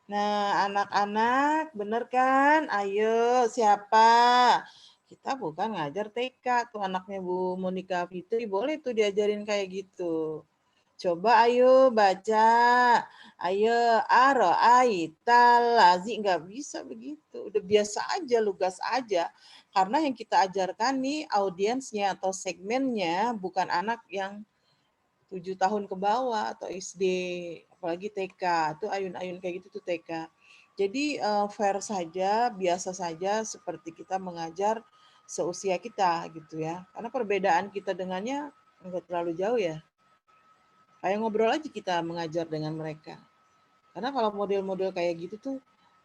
Nah, anak-anak, bener kan? Ayo, siapa? Kita bukan ngajar TK, tuh anaknya Bu Monika Fitri, boleh tuh diajarin kayak gitu. Coba ayo baca, ayo lazi, nggak bisa begitu. Udah biasa aja, lugas aja. Karena yang kita ajarkan nih audiensnya atau segmennya bukan anak yang 7 tahun ke bawah atau SD, apalagi TK, itu ayun-ayun kayak gitu tuh TK. Jadi fair saja, biasa saja seperti kita mengajar seusia kita gitu ya. Karena perbedaan kita dengannya enggak terlalu jauh ya. Kayak ngobrol aja kita mengajar dengan mereka. Karena kalau model-model kayak gitu tuh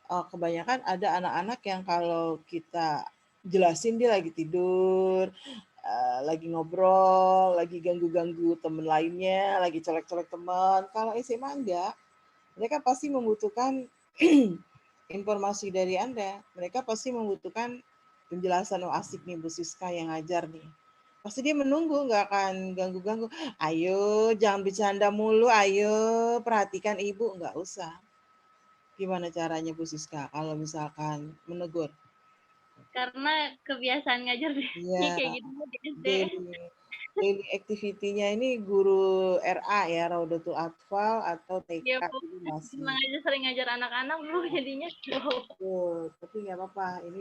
kebanyakan ada anak-anak yang kalau kita jelasin dia lagi tidur, lagi ngobrol, lagi ganggu-ganggu teman lainnya, lagi colek-colek teman. Kalau SMA enggak, mereka pasti membutuhkan informasi dari Anda. Mereka pasti membutuhkan penjelasan, oh asik nih Bu Siska yang ngajar nih. Pasti dia menunggu, nggak akan ganggu-ganggu. Ayo, jangan bercanda mulu, ayo perhatikan Ibu, nggak usah. Gimana caranya Bu Siska kalau misalkan menegur? Karena kebiasaan ngajar di Iya, kayak gitu di SD. daily activity-nya ini guru RA ya, Raudatul Atfal atau Iya, TK, Bu. jadi masih. Emang aja sering ngajar anak-anak, Bu, jadinya. Betul, tapi nggak apa-apa. Ini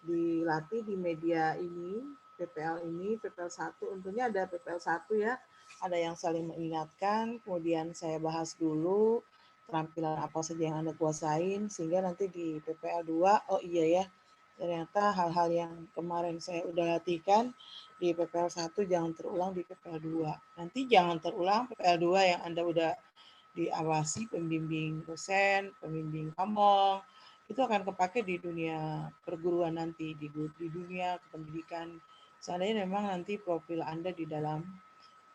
dilatih di media ini, PPL 1. Untungnya ada PPL 1 ya. Ada yang saling mengingatkan, kemudian saya bahas dulu keterampilan apa saja yang Anda kuasain, sehingga nanti di PPL 2, oh iya ya, ternyata hal-hal yang kemarin saya udah latihkan di PPL 1 jangan terulang di PPL 2. Nanti jangan terulang PPL 2 yang Anda udah diawasi pembimbing dosen, pembimbing pamong, itu akan kepake di dunia perguruan nanti, di dunia kependidikan. Seandainya memang nanti profil Anda di dalam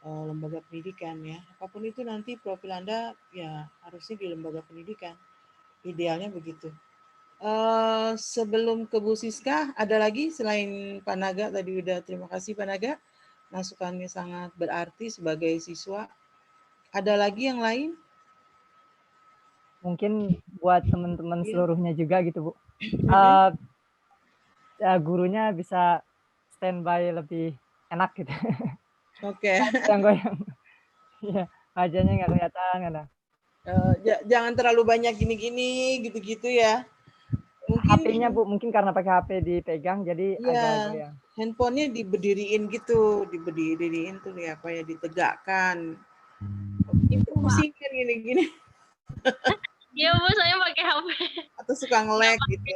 lembaga pendidikan ya, apapun itu nanti profil Anda ya harusnya di lembaga pendidikan. Idealnya begitu. Sebelum ke Bu Siska, ada lagi selain Pak Naga tadi udah, terima kasih Pak Naga, masukannya sangat berarti sebagai siswa. Ada lagi yang lain? Mungkin buat teman-teman seluruhnya juga gitu, Bu. Ya, gurunya bisa standby lebih enak gitu. Oke. Goyang-goyang. Iya, wajahnya nggak kelihatan kan. Jangan terlalu banyak gini-gini gitu-gitu ya. Mungkin HP-nya Bu, mungkin karena pakai HP dipegang jadi agak goyang. Handphonenya diberdiriin gitu, diberdiriin tuh ya, apa ya, ditegakkan. Itu pusingin gini-gini. Iya, Bu, saya pakai HP. Atau suka nge-lag gitu.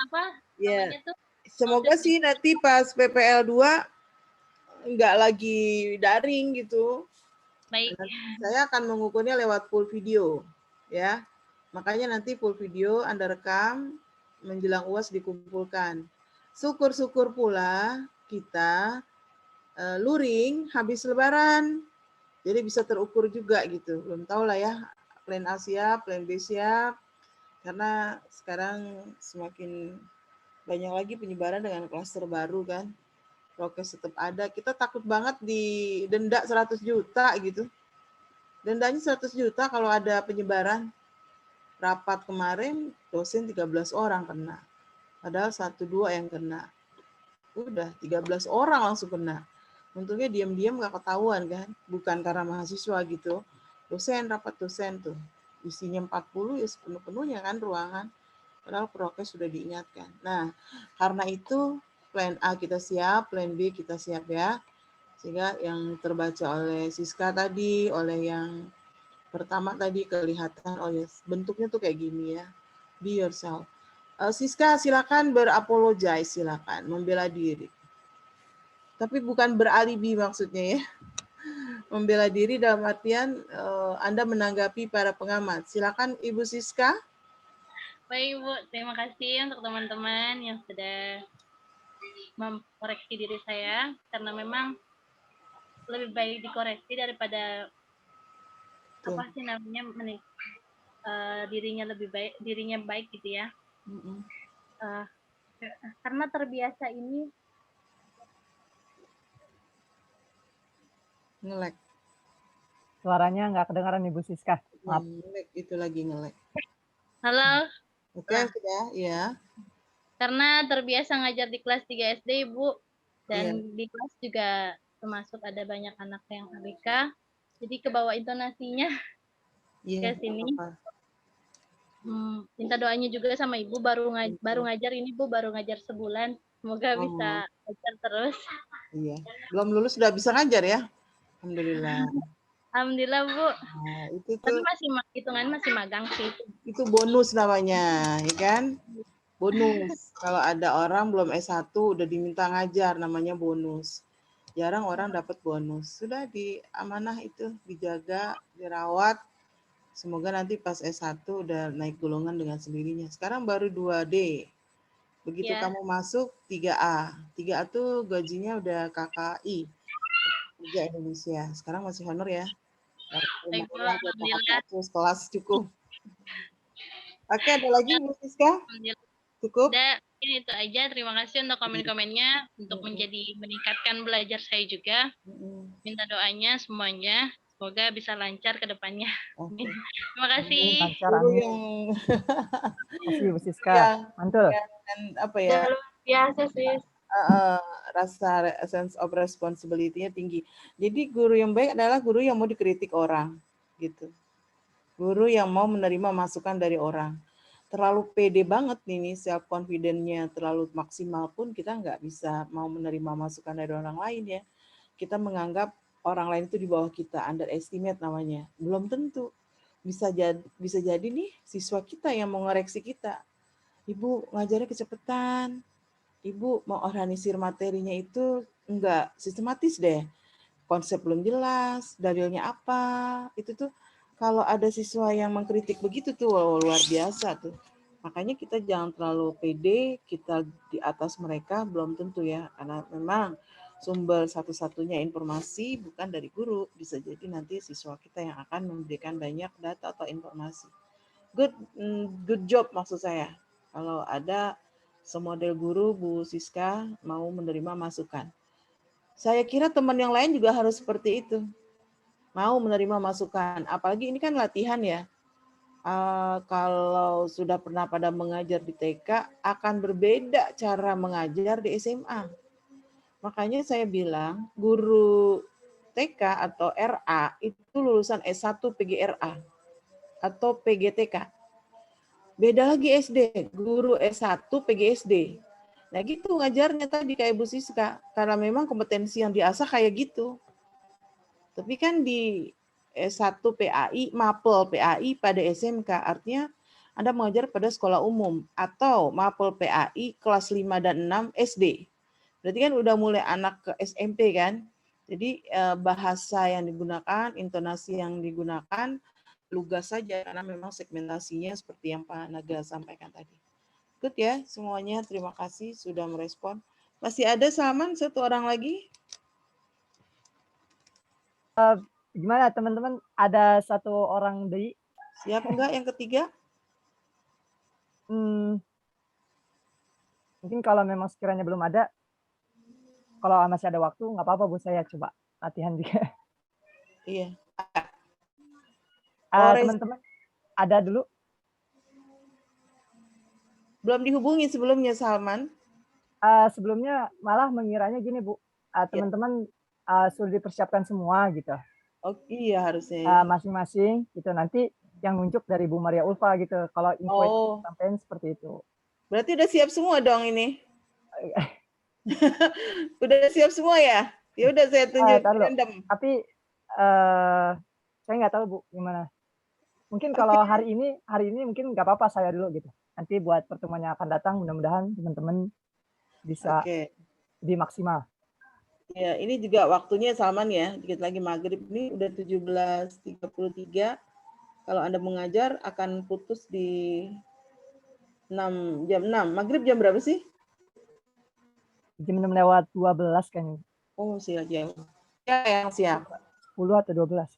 Apa? Ya. Namanya tuh? Semoga sih nanti pas PPL 2 nggak lagi daring gitu. Baik. Saya akan mengukurnya lewat full video ya. Makanya nanti full video Anda rekam, menjelang UAS dikumpulkan. Syukur-syukur pula kita luring habis lebaran. Jadi bisa terukur juga gitu. Belum tahu lah ya, plan A siap, plan B siap. Karena sekarang semakin banyak lagi penyebaran dengan klaster baru kan. Prokes tetap ada. Kita takut banget didenda 100 juta gitu. Dendanya 100 juta kalau ada penyebaran. Rapat kemarin dosen 13 orang kena. Padahal 1-2 yang kena. Udah 13 orang langsung kena. Untungnya diam-diam nggak ketahuan kan. Bukan karena mahasiswa gitu. Dosen, rapat dosen tuh. Isinya 40 ya sepenuh-penuhnya kan ruangan. Padahal prokes sudah diingatkan. Nah, karena itu plan A kita siap, plan B kita siap ya. Sehingga yang terbaca oleh Siska tadi, oleh yang pertama tadi kelihatan, oh ya bentuknya tuh kayak gini ya. Be yourself. Siska silakan berapologize, silakan membela diri. Tapi bukan beralibi maksudnya ya. Membela diri dalam artian Anda menanggapi para pengamat. Silakan Ibu Siska. Baik, Bu. Terima kasih untuk teman-teman yang sudah memkoreksi diri saya, karena memang lebih baik dikoreksi daripada apa sih namanya dirinya baik gitu ya. Karena terbiasa ini nge-lag. Suaranya nggak kedengaran Ibu Siska. Maaf. Nge-lag, itu lagi nge-lag. Halo. Oke, sudah, ya. Karena terbiasa ngajar di kelas 3 SD, Ibu. Dan di kelas juga termasuk ada banyak anak yang ABK. Jadi kebawa intonasinya ke sini. Minta doanya juga sama Ibu, baru ngajar ini, Bu, baru ngajar sebulan. Semoga bisa ngajar terus. Iya. Belum lulus sudah bisa ngajar ya? Alhamdulillah. Alhamdulillah, Bu. Nah, itu tuh. Tapi hitungan masih magang sih. Itu bonus namanya, ya kan? Bonus. Kalau ada orang belum S1 udah diminta ngajar, namanya bonus. Jarang orang dapat bonus. Sudah diamanah itu, dijaga, dirawat. Semoga nanti pas S1 udah naik golongan dengan sendirinya. Sekarang baru 2D. Begitu kamu masuk 3A. 3A tuh gajinya udah KKI. Kerja Indonesia. Sekarang masih honor ya. Terus kelas cukup. Oke, ada lagi Bu Siska? Cukup? Ini itu aja. Terima kasih untuk komen-komennya. Untuk meningkatkan belajar saya juga. Minta doanya semuanya. Semoga bisa lancar ke depannya. Terima kasih. Lancar, amin. Terima kasih Bu Siska. Mantul. dengan apa ya? Luar biasa sih. Rasa sense of responsibility-nya tinggi. Jadi guru yang baik adalah guru yang mau dikritik orang, gitu. Guru yang mau menerima masukan dari orang. Terlalu pede banget nih self confidence-nya terlalu maksimal pun kita nggak bisa mau menerima masukan dari orang lain ya. Kita menganggap orang lain itu di bawah kita, underestimate namanya. Belum tentu. Bisa jadi nih siswa kita yang mau ngoreksi kita. Ibu ngajarnya kecepatan. Ibu mau organisir materinya itu enggak sistematis deh. Konsep belum jelas, dalilnya apa. Itu tuh kalau ada siswa yang mengkritik begitu tuh luar biasa tuh. Makanya kita jangan terlalu pede, kita di atas mereka belum tentu ya. Karena memang sumber satu-satunya informasi bukan dari guru. Bisa jadi nanti siswa kita yang akan memberikan banyak data atau informasi. Good job maksud saya. Kalau ada semodel guru Bu Siska mau menerima masukan. Saya kira teman yang lain juga harus seperti itu. Mau menerima masukan. Apalagi ini kan latihan ya. Kalau sudah pernah pada mengajar di TK, akan berbeda cara mengajar di SMA. Makanya saya bilang, guru TK atau RA itu lulusan S1 PGRA atau PGTK. Beda lagi SD, guru S1 PGSD. Nah gitu ngajarnya tadi kayak Bu Siska, karena memang kompetensi yang diasah kayak gitu. Tapi kan di S1 PAI, MAPEL PAI pada SMK, artinya Anda mengajar pada sekolah umum, atau MAPEL PAI kelas 5 dan 6 SD. Berarti kan udah mulai anak ke SMP kan. Jadi bahasa yang digunakan, intonasi yang digunakan, lugas saja karena memang segmentasinya seperti yang Pak Naga sampaikan tadi. Good ya semuanya, terima kasih sudah merespon. Masih ada Salman satu orang lagi? Gimana teman-teman? Ada satu orang dari. Siap enggak yang ketiga? Mungkin kalau memang sekiranya belum ada, kalau masih ada waktu nggak apa-apa Bu, saya coba latihan juga. Iya. Teman-teman ada dulu? Belum dihubungi sebelumnya Salman? Sebelumnya malah mengiranya gini Bu, teman-teman sudah dipersiapkan semua gitu. Oh iya harusnya. Masing-masing gitu, nanti yang nunjuk dari Bu Maria Ulfa gitu. Kalau info itu sampein seperti itu. Berarti udah siap semua dong ini. Udah siap semua ya? Ya udah saya tunjuk random. Tapi saya nggak tahu Bu gimana. Mungkin kalau hari ini mungkin nggak apa-apa saya dulu gitu. Nanti buat pertemuan yang akan datang mudah-mudahan teman-teman bisa lebih maksimal. Ya, ini juga waktunya Salman ya. Dikit lagi maghrib ini udah 17.33. Kalau Anda mengajar akan putus di jam 6. Maghrib jam berapa sih? Jam 6 lewat 12 kan. Oh, siap jauh. Ya, yang siap. 10 atau 12.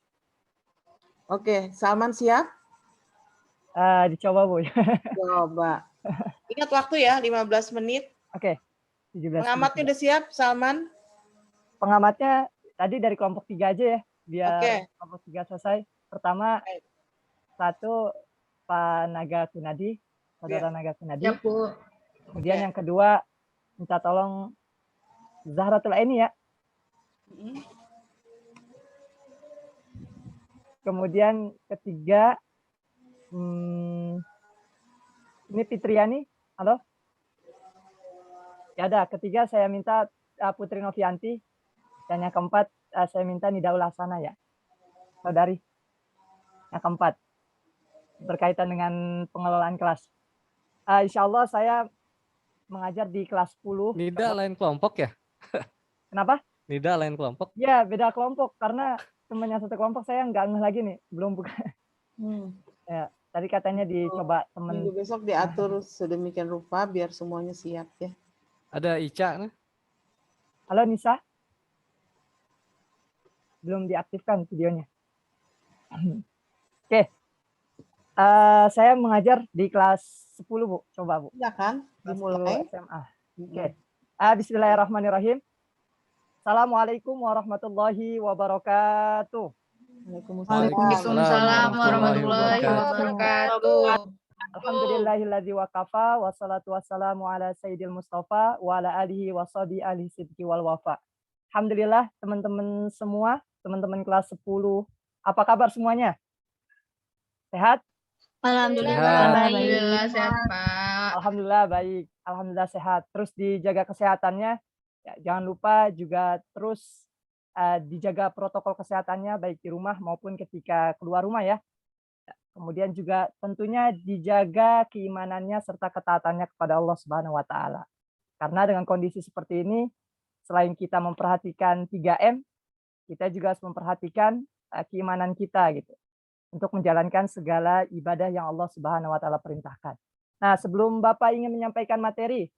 Oke, Salman siap? Dicoba Bu. Coba. Ingat waktu ya, 15 menit. Oke. 17 Pengamatnya udah siap, Salman? Pengamatnya tadi dari kelompok 3 aja ya, biar kelompok 3 selesai. Pertama, satu Pak Naga Kunadi, Saudara Naga Kunadi. Ya, Bu. Kemudian yang kedua, minta tolong Zahratul Aini ya. Kemudian ketiga, ini Fitriani, halo? Ya ada, ketiga saya minta Putri Novianti, dan yang keempat saya minta Nidaul Hasanah ya, saudari. Yang keempat, berkaitan dengan pengelolaan kelas. Insya Allah saya mengajar di kelas 10. Nida lain kelompok ya? Kenapa? Nida lain kelompok? Ya beda kelompok, karena temannya satu kelompok saya nggak ngeh lagi nih, belum buka. Ya, tadi katanya dicoba temen. Minggu besok diatur sedemikian rupa biar semuanya siap ya. Ada Ica nih. Halo Nisa. Belum diaktifkan videonya. Oke. Saya mengajar di kelas 10 Bu. Coba Bu. Ya kan? Dimulai SMA. Oke. Bismillahirrahmanirrahim. Assalamualaikum warahmatullahi wabarakatuh. Waalaikumsalam warahmatullahi wabarakatuh. Alhamdulillahilladzi wa kafa wassalatu wassalamu ala sayyidil mustafa wa ala alihi wa sahbihi ahli sidqi wal wafa. Alhamdulillah teman-teman semua, teman-teman kelas 10. Apa kabar semuanya? Sehat? Alhamdulillah sehat, Pak. Alhamdulillah baik. Alhamdulillah sehat. Terus dijaga kesehatannya. Ya, jangan lupa juga terus dijaga protokol kesehatannya baik di rumah maupun ketika keluar rumah ya. Kemudian juga tentunya dijaga keimanannya serta ketaatannya kepada Allah Subhanahu wa taala. Karena dengan kondisi seperti ini selain kita memperhatikan 3M, kita juga harus memperhatikan keimanan kita gitu untuk menjalankan segala ibadah yang Allah Subhanahu wa taala perintahkan. Nah, sebelum Bapak ingin menyampaikan materi,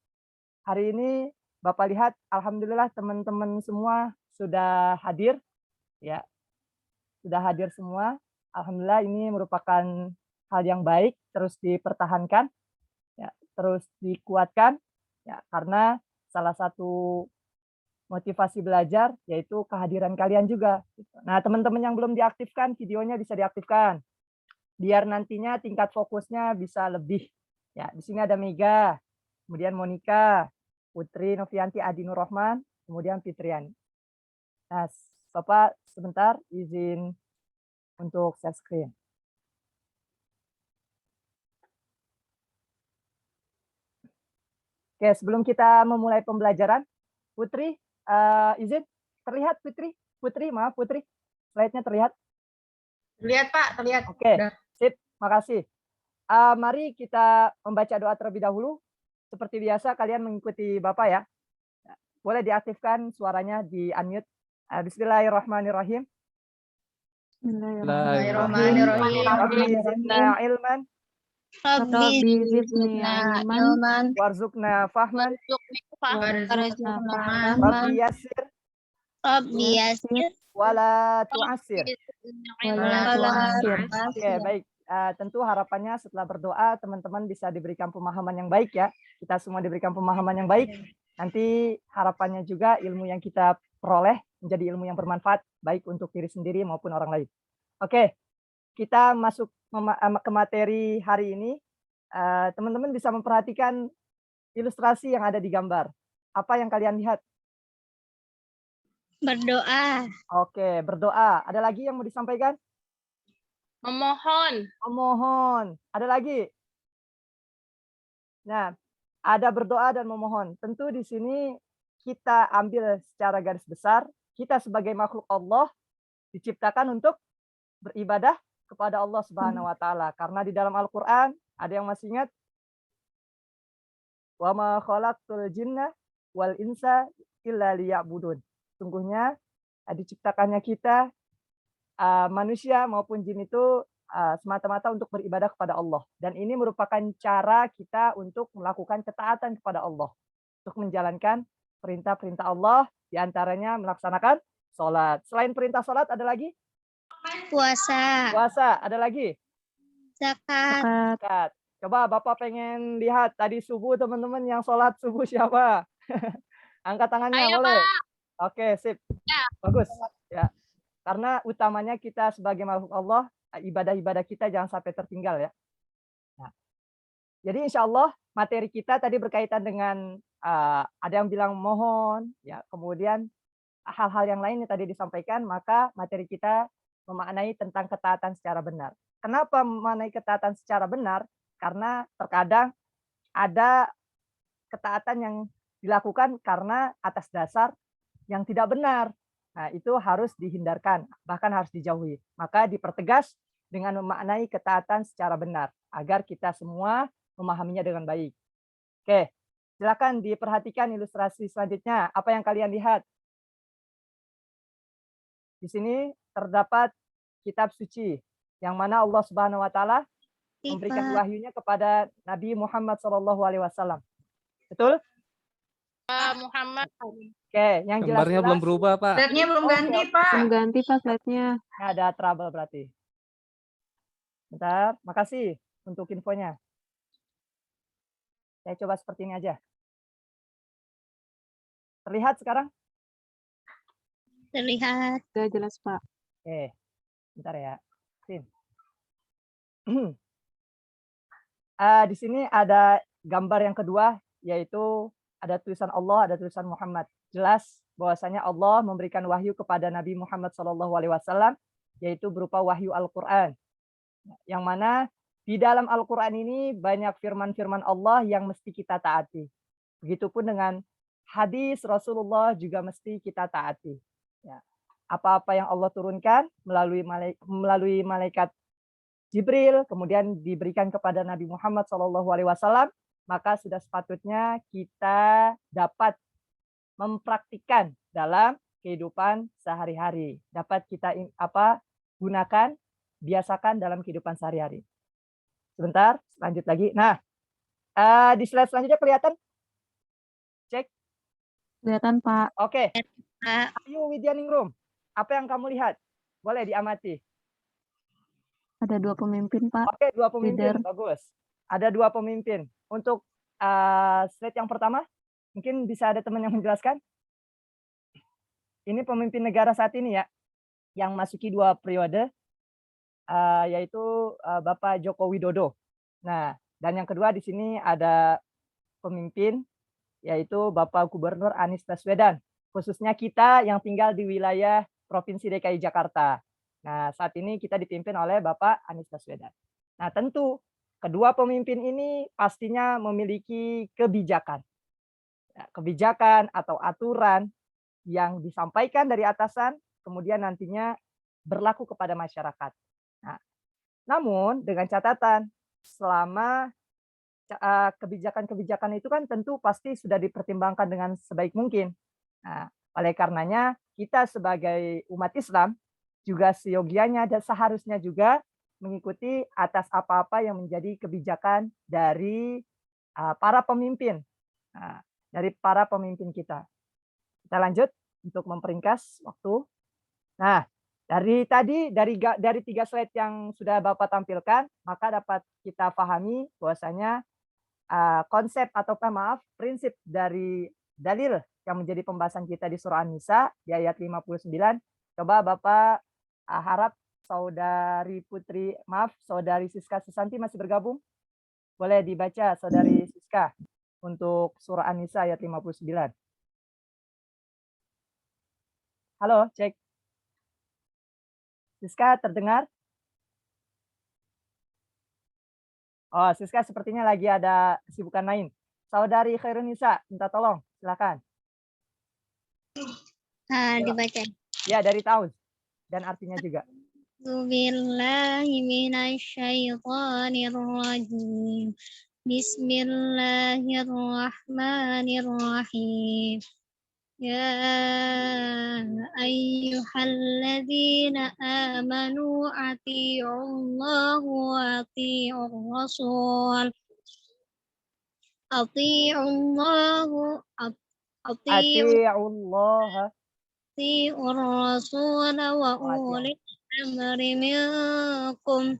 hari ini Bapak lihat alhamdulillah teman-teman semua sudah hadir ya. Sudah hadir semua. Alhamdulillah ini merupakan hal yang baik, terus dipertahankan ya, terus dikuatkan ya, karena salah satu motivasi belajar yaitu kehadiran kalian juga. Nah, teman-teman yang belum diaktifkan, videonya bisa diaktifkan. Biar nantinya tingkat fokusnya bisa lebih. Ya, di sini ada Mega, kemudian Monica, Putri Novianti Adi Nur Rahman, kemudian Fitriani. Nah, Bapak sebentar izin untuk share screen. Oke, sebelum kita memulai pembelajaran, Putri, izin terlihat Putri, maaf Putri, slide-nya terlihat? Terlihat Pak, terlihat. Oke, sip, makasih. Mari kita membaca doa terlebih dahulu. Seperti biasa kalian mengikuti Bapak ya. Boleh diaktifkan suaranya, di unmute. Bismillahirrahmanirrahim. Bismillahirrahmanirrahim. Rabbi zidna ilman. Rabbi zidni ilman. Warzuqna fahman. Rabbi yassir. Wala tu'assir. Oke, baik. Tentu harapannya setelah berdoa teman-teman bisa diberikan pemahaman yang baik ya. Kita semua diberikan pemahaman yang baik. Nanti harapannya juga ilmu yang kita peroleh menjadi ilmu yang bermanfaat baik untuk diri sendiri maupun orang lain. Oke, kita masuk ke materi hari ini. Teman-teman bisa memperhatikan ilustrasi yang ada di gambar. Apa yang kalian lihat? Berdoa. Oke, berdoa. Ada lagi yang mau disampaikan? Memohon. Memohon. Ada lagi? Nah, ada berdoa dan memohon. Tentu di sini kita ambil secara garis besar, kita sebagai makhluk Allah diciptakan untuk beribadah kepada Allah Subhanahu wa taala. Karena di dalam Al-Qur'an ada yang masih ingat? Wa ma khalaqtul jinna wal insa illa liya'budun. Sungguhnya diciptakannya kita manusia maupun jin itu semata-mata untuk beribadah kepada Allah. Dan ini merupakan cara kita untuk melakukan ketaatan kepada Allah. Untuk menjalankan perintah-perintah Allah, diantaranya melaksanakan sholat. Selain perintah sholat, ada lagi? Puasa. Puasa, ada lagi? Zakat. Zakat. Coba Bapak pengen lihat tadi subuh teman-teman yang sholat subuh siapa? Angkat tangannya, Ayo, boleh? Pak. Oke, sip. Ya. Bagus. Ya. Karena utamanya kita sebagai makhluk Allah, ibadah-ibadah kita jangan sampai tertinggal ya. Nah, jadi insya Allah materi kita tadi berkaitan dengan ada yang bilang mohon, ya, kemudian hal-hal yang lain yang tadi disampaikan, maka materi kita memaknai tentang ketaatan secara benar. Kenapa memaknai ketaatan secara benar? Karena terkadang ada ketaatan yang dilakukan karena atas dasar yang tidak benar. Nah, itu harus dihindarkan, bahkan harus dijauhi. Maka dipertegas dengan memaknai ketaatan secara benar, agar kita semua memahaminya dengan baik. Oke, silakan diperhatikan ilustrasi selanjutnya. Apa yang kalian lihat? Di sini terdapat kitab suci, yang mana Allah Subhanahu wa taala memberikan wahyunya kepada Nabi Muhammad SAW. Betul? Muhammad. Oke, yang jelas. Gambarnya belum berubah, Pak. Slide-nya belum ganti, Pak. Belum ganti Pak slide-nya. Ada trouble berarti. Bentar, makasih untuk infonya. Saya coba seperti ini aja. Terlihat sekarang? Terlihat. Sudah jelas, Pak. Oke, bentar ya. Sin. Di sini ada gambar yang kedua, yaitu ada tulisan Allah, ada tulisan Muhammad. Jelas bahwasanya Allah memberikan wahyu kepada Nabi Muhammad SAW, yaitu berupa wahyu Al-Quran. Yang mana di dalam Al-Quran ini banyak firman-firman Allah yang mesti kita taati. Begitupun dengan hadis Rasulullah juga mesti kita taati. Ya. Apa-apa yang Allah turunkan melalui malaikat Jibril, kemudian diberikan kepada Nabi Muhammad SAW, maka sudah sepatutnya kita dapat mempraktikkan dalam kehidupan sehari-hari. Dapat kita gunakan, biasakan dalam kehidupan sehari-hari. Sebentar, lanjut lagi. Nah, di slide selanjutnya kelihatan? Cek. Kelihatan, Pak. Oke. Ayo Widyaningrum, apa yang kamu lihat? Boleh diamati. Ada 2 pemimpin, Pak. Oke, 2 pemimpin. Leader. Bagus. Ada 2 pemimpin. Untuk slide yang pertama, mungkin bisa ada teman yang menjelaskan? Ini pemimpin negara saat ini ya, yang masuki 2 periode, yaitu Bapak Joko Widodo. Nah, dan yang kedua di sini ada pemimpin, yaitu Bapak Gubernur Anies Baswedan. Khususnya kita yang tinggal di wilayah Provinsi DKI Jakarta. Nah, saat ini kita dipimpin oleh Bapak Anies Baswedan. Nah, tentu kedua pemimpin ini pastinya memiliki kebijakan. Ya, kebijakan atau aturan yang disampaikan dari atasan, kemudian nantinya berlaku kepada masyarakat. Nah, namun dengan catatan, selama kebijakan-kebijakan itu kan tentu pasti sudah dipertimbangkan dengan sebaik mungkin. Nah, oleh karenanya kita sebagai umat Islam juga seyogianya dan seharusnya juga mengikuti atas apa-apa yang menjadi kebijakan dari para pemimpin, dari para pemimpin kita. Kita lanjut untuk memperingkas waktu. Nah, dari 3 slide yang sudah Bapak tampilkan, maka dapat kita pahami bahwasanya konsep atau prinsip dari dalil yang menjadi pembahasan kita di surah An-Nisa di ayat 59. Coba Bapak harap Saudari Siska Susanti masih bergabung. Boleh dibaca Saudari Siska untuk surah An-Nisa ayat 59. Halo, cek. Siska terdengar? Oh, Siska sepertinya lagi ada kesibukan lain. Saudari Khairunisa, minta tolong, silakan. Dibaca. Ya, dari tahun dan artinya juga. Bismillahirrahmanirrahim. Bismillahirrahmanirrahim. Ya ayyuhalladzina amanu atii'ullaha wa atii'ur rasul. Atii'ullaha rasul wa ulil amri minkum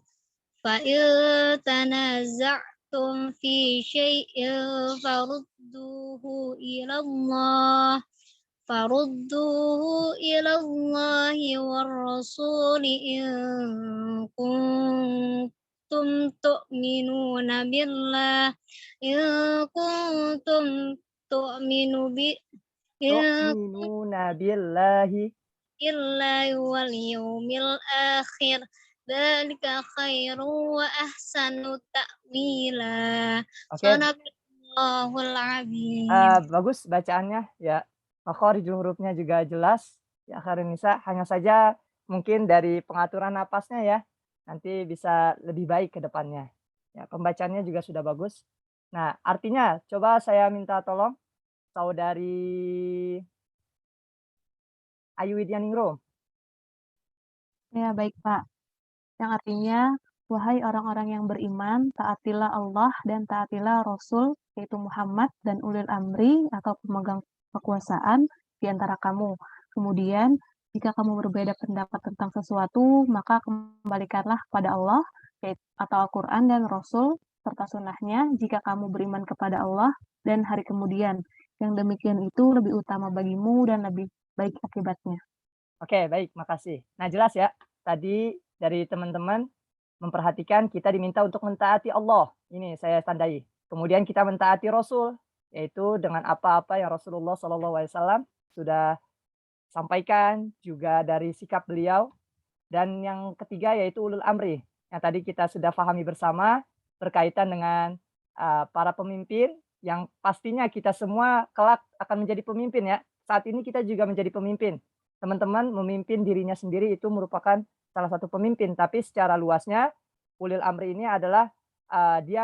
fa in tanaza'tum fi syai'in farudduhu ila Allah war rasuli in kuntum tu'minuna billah billahi illahi wal yawmil akhir dzalika khairu wa ahsanu ta'wila. Sadaqallahul azim. Bagus bacaannya ya. Makhorijul hurufnya juga jelas. Ya, Khairunisa, hanya saja mungkin dari pengaturan napasnya ya, nanti bisa lebih baik ke depannya. Ya, pembacaannya juga sudah bagus. Nah, artinya coba saya minta tolong Saudari Ayu Widyaningrum. Ya, baik, Pak. Yang artinya, wahai orang-orang yang beriman, taatilah Allah dan taatilah Rasul, yaitu Muhammad dan ulil amri atau pemegang kekuasaan di antara kamu. Kemudian, jika kamu berbeda pendapat tentang sesuatu, maka kembalikanlah kepada Allah, atau Al-Quran dan Rasul, serta sunnahnya, jika kamu beriman kepada Allah dan hari kemudian. Yang demikian itu lebih utama bagimu dan lebih baik akibatnya. Oke, baik, makasih. Nah, jelas ya, tadi dari teman-teman memperhatikan kita diminta untuk mentaati Allah, Ini saya tandai. Kemudian kita mentaati Rasul, yaitu dengan apa-apa yang Rasulullah SAW sudah sampaikan, juga dari sikap beliau. Dan yang ketiga yaitu ulul amri, yang tadi kita sudah pahami bersama berkaitan dengan para pemimpin, yang pastinya kita semua kelak akan menjadi pemimpin ya. Saat ini kita juga menjadi pemimpin. Teman-teman memimpin dirinya sendiri itu merupakan salah satu pemimpin, tapi secara luasnya ulil amri ini adalah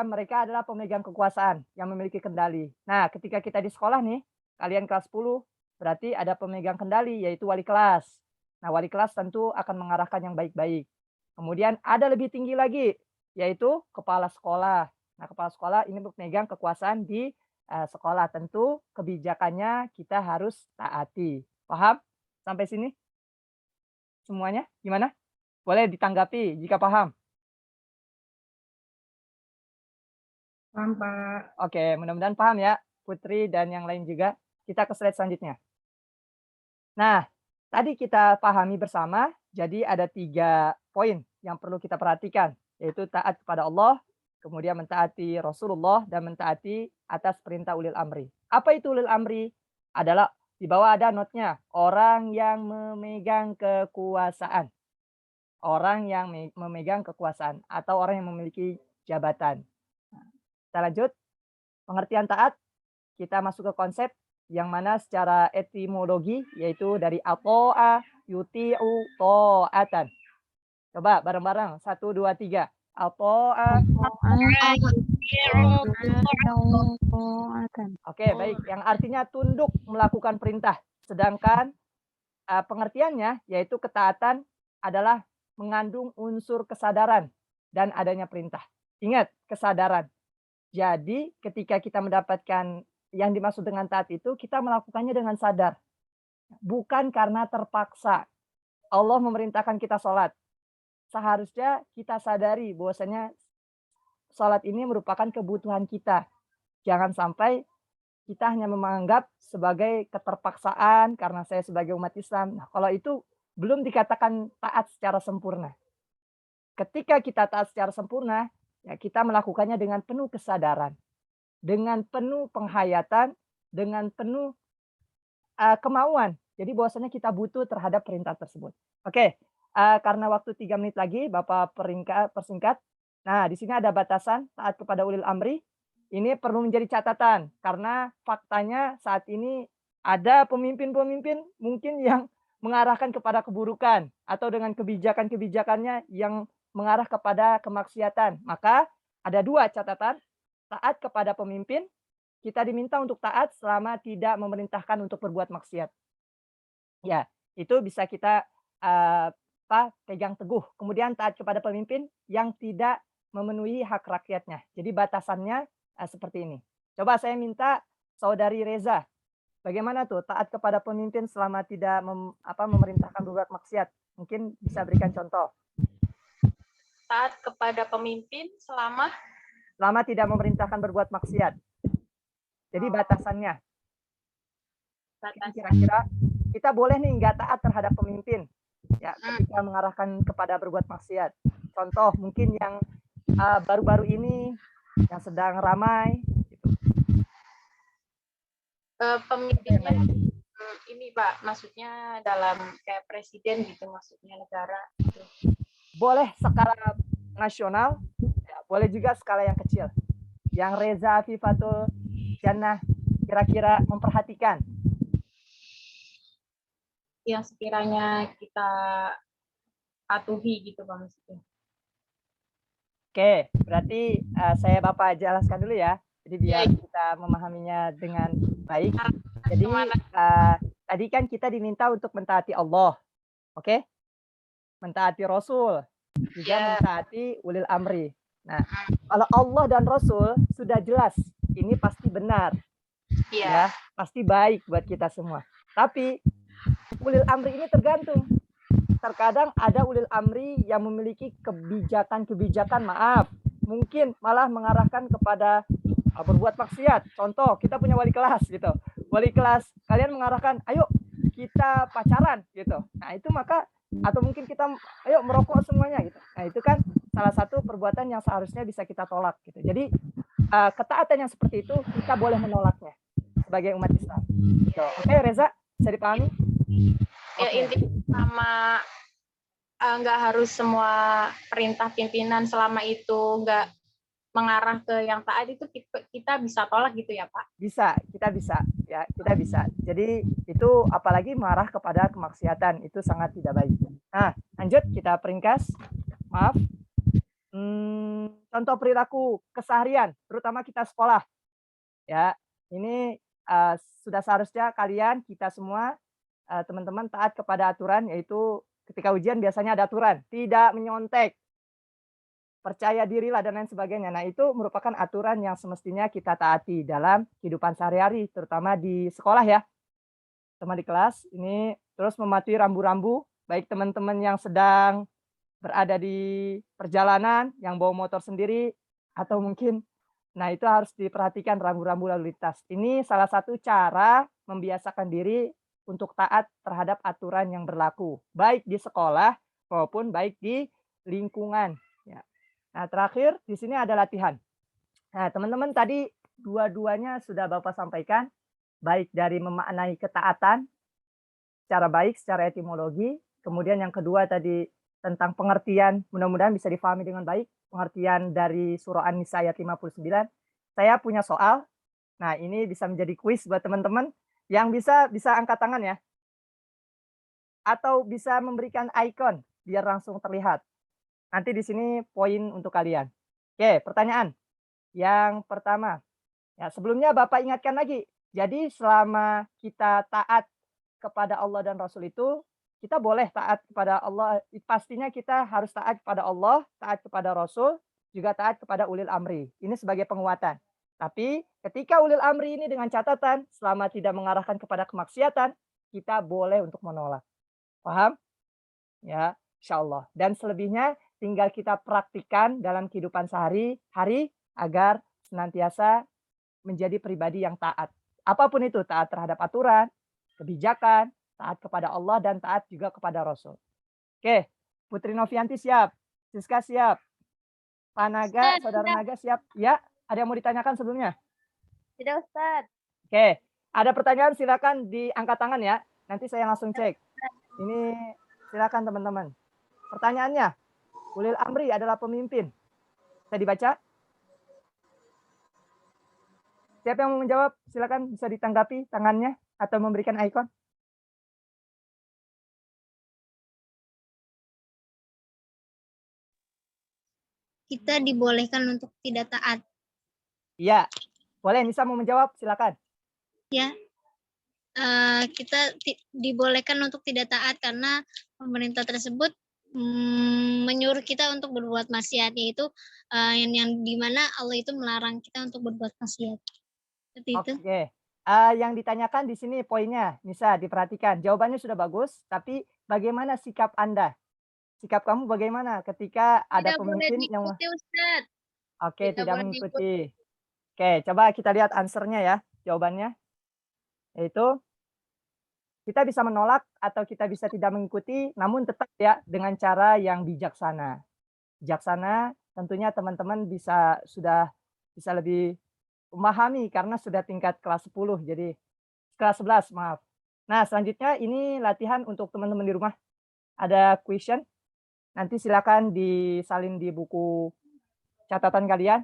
mereka adalah pemegang kekuasaan yang memiliki kendali. Nah, ketika kita di sekolah nih, kalian kelas 10, berarti ada pemegang kendali yaitu wali kelas. Nah, wali kelas tentu akan mengarahkan yang baik-baik. Kemudian ada lebih tinggi lagi, yaitu kepala sekolah. Nah, kepala sekolah ini memegang kekuasaan di sekolah. Tentu kebijakannya kita harus taati. Paham? Sampai sini? Semuanya? Gimana? Boleh ditanggapi jika paham. Paham, Pak. Oke, mudah-mudahan paham ya, Putri dan yang lain juga. Kita ke slide selanjutnya. Nah, tadi kita pahami bersama, jadi ada 3 poin yang perlu kita perhatikan, yaitu taat kepada Allah, kemudian mentaati Rasulullah, dan mentaati atas perintah ulil amri. Apa itu ulil amri? Adalah, di bawah ada notnya, orang yang memegang kekuasaan. Orang yang memegang kekuasaan, atau orang yang memiliki jabatan. Kita lanjut, pengertian taat, kita masuk ke konsep yang mana secara etimologi, yaitu dari ato'a, yuti'u, to'atan. Coba bareng-bareng, 1, 2, 3. Ato'a. Oke, baik. Yang artinya tunduk melakukan perintah. Sedangkan pengertiannya, yaitu ketaatan adalah mengandung unsur kesadaran dan adanya perintah. Ingat, kesadaran. Jadi ketika kita mendapatkan yang dimaksud dengan taat itu, kita melakukannya dengan sadar. Bukan karena terpaksa. Allah memerintahkan kita sholat. Seharusnya kita sadari bahwasanya sholat ini merupakan kebutuhan kita. Jangan sampai kita hanya menganggap sebagai keterpaksaan karena saya sebagai umat Islam. Nah, kalau itu belum dikatakan taat secara sempurna. Ketika kita taat secara sempurna, ya, kita melakukannya dengan penuh kesadaran, dengan penuh penghayatan, dengan penuh kemauan. Jadi bahwasanya kita butuh terhadap perintah tersebut. Oke, karena waktu 3 menit lagi, Bapak persingkat. Nah, di sini ada batasan taat kepada ulil amri. Ini perlu menjadi catatan, karena faktanya saat ini ada pemimpin-pemimpin mungkin yang mengarahkan kepada keburukan, atau dengan kebijakan-kebijakannya yang mengarah kepada kemaksiatan. Maka ada 2 catatan. Taat kepada pemimpin, kita diminta untuk taat selama tidak memerintahkan untuk berbuat maksiat. Ya, itu bisa kita pegang teguh. Kemudian taat kepada pemimpin yang tidak memenuhi hak rakyatnya. Jadi batasannya seperti ini. Coba saya minta Saudari Reza, bagaimana tuh taat kepada pemimpin selama tidak memerintahkan berbuat maksiat? Mungkin bisa berikan contoh. Taat kepada pemimpin selama tidak memerintahkan berbuat maksiat. Jadi batasannya. Kira-kira kita boleh nih nggak taat terhadap pemimpin, ya, ketika mengarahkan kepada berbuat maksiat. Contoh mungkin yang baru-baru ini yang sedang ramai. Gitu. Pemimpinnya ini Pak, maksudnya dalam kayak presiden gitu, maksudnya negara. Gitu. Boleh skala nasional, ya, boleh juga skala yang kecil. Yang Reza Afifatul Jannah kira-kira memperhatikan. Yang sekiranya kita patuhi gitu Pak maksudnya. Oke, berarti saya Bapak jelaskan dulu ya. Jadi biar kita memahaminya dengan baik. Jadi tadi kan kita diminta untuk mentaati Allah. Oke? Mentaati Rasul, juga mentaati ulil amri. Nah, kalau Allah dan Rasul sudah jelas, ini pasti benar. Ya, pasti baik buat kita semua. Tapi ulil amri ini tergantung. Terkadang ada ulil amri yang memiliki kebijakan-kebijakan, maaf, mungkin malah mengarahkan kepada berbuat maksiat. Contoh, kita punya wali kelas gitu. Wali kelas, kalian mengarahkan, ayo kita pacaran gitu. Nah, itu maka Atau mungkin kita ayo merokok semuanya gitu. Nah, itu kan salah satu perbuatan yang seharusnya bisa kita tolak gitu. Jadi ketaatan yang seperti itu kita boleh menolaknya sebagai umat Islam. Gitu. Oke, Reza, bisa dipahami? Ya intinya sama nggak harus semua perintah pimpinan selama itu nggak mengarah ke yang taat itu kita bisa tolak gitu ya Pak? Bisa, kita bisa ya, kita bisa. Jadi itu apalagi marah kepada kemaksiatan itu sangat tidak baik. Nah, lanjut kita peringkas. Maaf. Contoh perilaku keseharian, terutama kita sekolah. Ya, ini sudah seharusnya kalian kita semua teman-teman taat kepada aturan, yaitu ketika ujian biasanya ada aturan, tidak menyontek, percaya dirilah dan lain sebagainya. Nah, itu merupakan aturan yang semestinya kita taati dalam kehidupan sehari-hari, terutama di sekolah ya. Teman di kelas ini terus mematuhi rambu-rambu, baik teman-teman yang sedang berada di perjalanan, yang bawa motor sendiri, atau mungkin, nah itu harus diperhatikan rambu-rambu lalu lintas. Ini salah satu cara membiasakan diri untuk taat terhadap aturan yang berlaku, baik di sekolah maupun baik di lingkungan. Ya. Nah, terakhir di sini ada latihan. Nah, teman-teman tadi dua-duanya sudah Bapak sampaikan, baik dari memaknai ketaatan secara baik, secara etimologi, kemudian yang kedua tadi tentang pengertian, mudah-mudahan bisa difahami dengan baik, pengertian dari surah An-Nisa ayat 59. Saya punya soal, nah ini bisa menjadi kuis buat teman-teman, yang bisa angkat tangan ya, atau bisa memberikan icon biar langsung terlihat. Nanti di sini poin untuk kalian. Oke, pertanyaan yang pertama. Ya, sebelumnya Bapak ingatkan lagi. Jadi selama kita taat kepada Allah dan Rasul itu, kita boleh taat kepada Allah. Pastinya kita harus taat kepada Allah, taat kepada Rasul, juga taat kepada ulil amri. Ini sebagai penguatan. Tapi ketika ulil amri ini dengan catatan, selama tidak mengarahkan kepada kemaksiatan, kita boleh untuk menolak. Paham? Ya, insya Allah. Dan selebihnya tinggal kita praktikkan dalam kehidupan sehari-hari agar senantiasa menjadi pribadi yang taat. Apapun itu, taat terhadap aturan, kebijakan, taat kepada Allah, dan taat juga kepada Rasul. Oke, Putri Novianti siap? Siska siap? Pak Naga, Saudara Naga siap? Ya, ada yang mau ditanyakan sebelumnya? Tidak, Ustaz. Oke, ada pertanyaan silakan diangkat tangan ya. Nanti saya langsung cek. Ini silakan teman-teman. Pertanyaannya, ulil amri adalah pemimpin. Bisa dibaca? Siapa yang mau menjawab? Silakan bisa ditanggapi tangannya atau memberikan icon. Kita dibolehkan untuk tidak taat. Iya, boleh. Nisa mau menjawab, silakan. Ya, kita dibolehkan untuk tidak taat karena pemerintah tersebut menyuruh kita untuk berbuat maksiat, yaitu yang dimana Allah itu melarang kita untuk berbuat maksiat. Seperti itu. Oke. Yang ditanyakan di sini poinnya, Nisa diperhatikan. Jawabannya sudah bagus, tapi bagaimana sikap Anda? Sikap kamu bagaimana ketika ada pemimpin yang... Ustaz. Oke, tidak mengikuti. Oke, coba kita lihat answernya ya, jawabannya. Yaitu kita bisa menolak atau kita bisa tidak mengikuti, namun tetap ya dengan cara yang bijaksana. Bijaksana tentunya teman-teman sudah bisa lebih memahami karena sudah tingkat kelas 10, jadi kelas 11, maaf. Nah, selanjutnya ini latihan untuk teman-teman di rumah. Ada question. Nanti silakan disalin di buku catatan kalian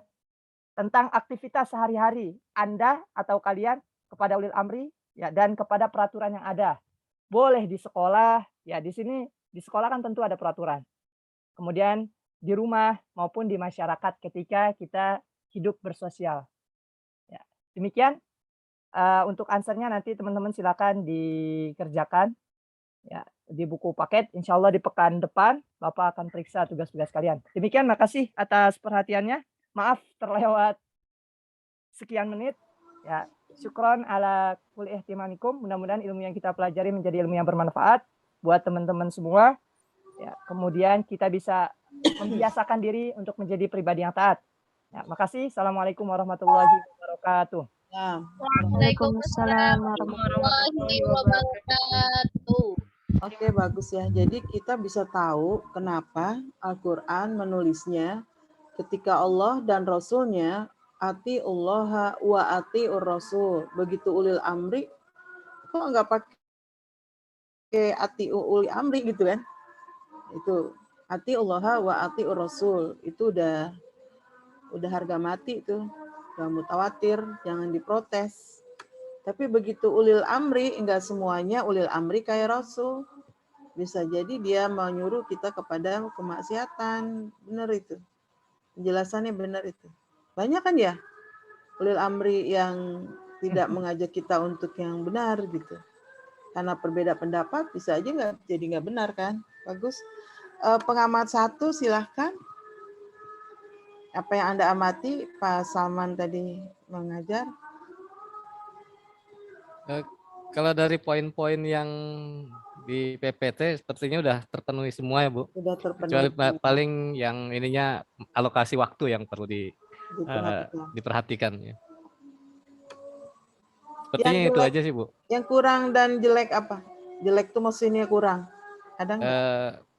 tentang aktivitas sehari-hari Anda atau kalian kepada ulil amri ya, dan kepada peraturan yang ada. Boleh di sekolah, ya di sini di sekolah kan tentu ada peraturan. Kemudian di rumah maupun di masyarakat ketika kita hidup bersosial. Ya, demikian untuk answernya nanti teman-teman silakan dikerjakan ya di buku paket. Insya Allah di pekan depan Bapak akan periksa tugas-tugas kalian. Demikian, makasih atas perhatiannya. Maaf terlewat sekian menit. Ya, syukron ala kul ihtimamikum. Mudah-mudahan ilmu yang kita pelajari menjadi ilmu yang bermanfaat buat teman-teman semua. Ya, kemudian kita bisa membiasakan diri untuk menjadi pribadi yang taat. Ya, makasih. Assalamualaikum warahmatullahi wabarakatuh. Waalaikumsalam warahmatullahi wabarakatuh. Oke, bagus ya. Jadi kita bisa tahu kenapa Al-Quran menulisnya ketika Allah dan Rasulnya atiullah wa atiur rasul. Begitu ulil amri, kok nggak pakai atiu uli amri gitu kan? Itu atiullah wa atiur rasul. Itu udah harga mati tuh. Udah mutawatir, jangan diprotes. Tapi begitu ulil amri, enggak semuanya ulil amri kayak Rasul. Bisa jadi dia mau nyuruh kita kepada kemaksiatan. Benar itu. Penjelasannya benar itu. Banyak kan ya ulil amri yang tidak mengajak kita untuk yang benar gitu. Karena berbeda pendapat bisa aja nggak benar kan. Bagus. Pengamat satu silahkan. Apa yang Anda amati Pak Salman tadi mengajar? Kalau dari poin-poin yang di PPT sepertinya udah terpenuhi semua ya Bu. Sudah terpenuhi. Kecuali paling yang ininya alokasi waktu yang perlu diperhatikan ya. Sepertinya itu aja sih Bu. Yang kurang dan jelek apa? Jelek tuh maksudnya kurang. Ada nggak?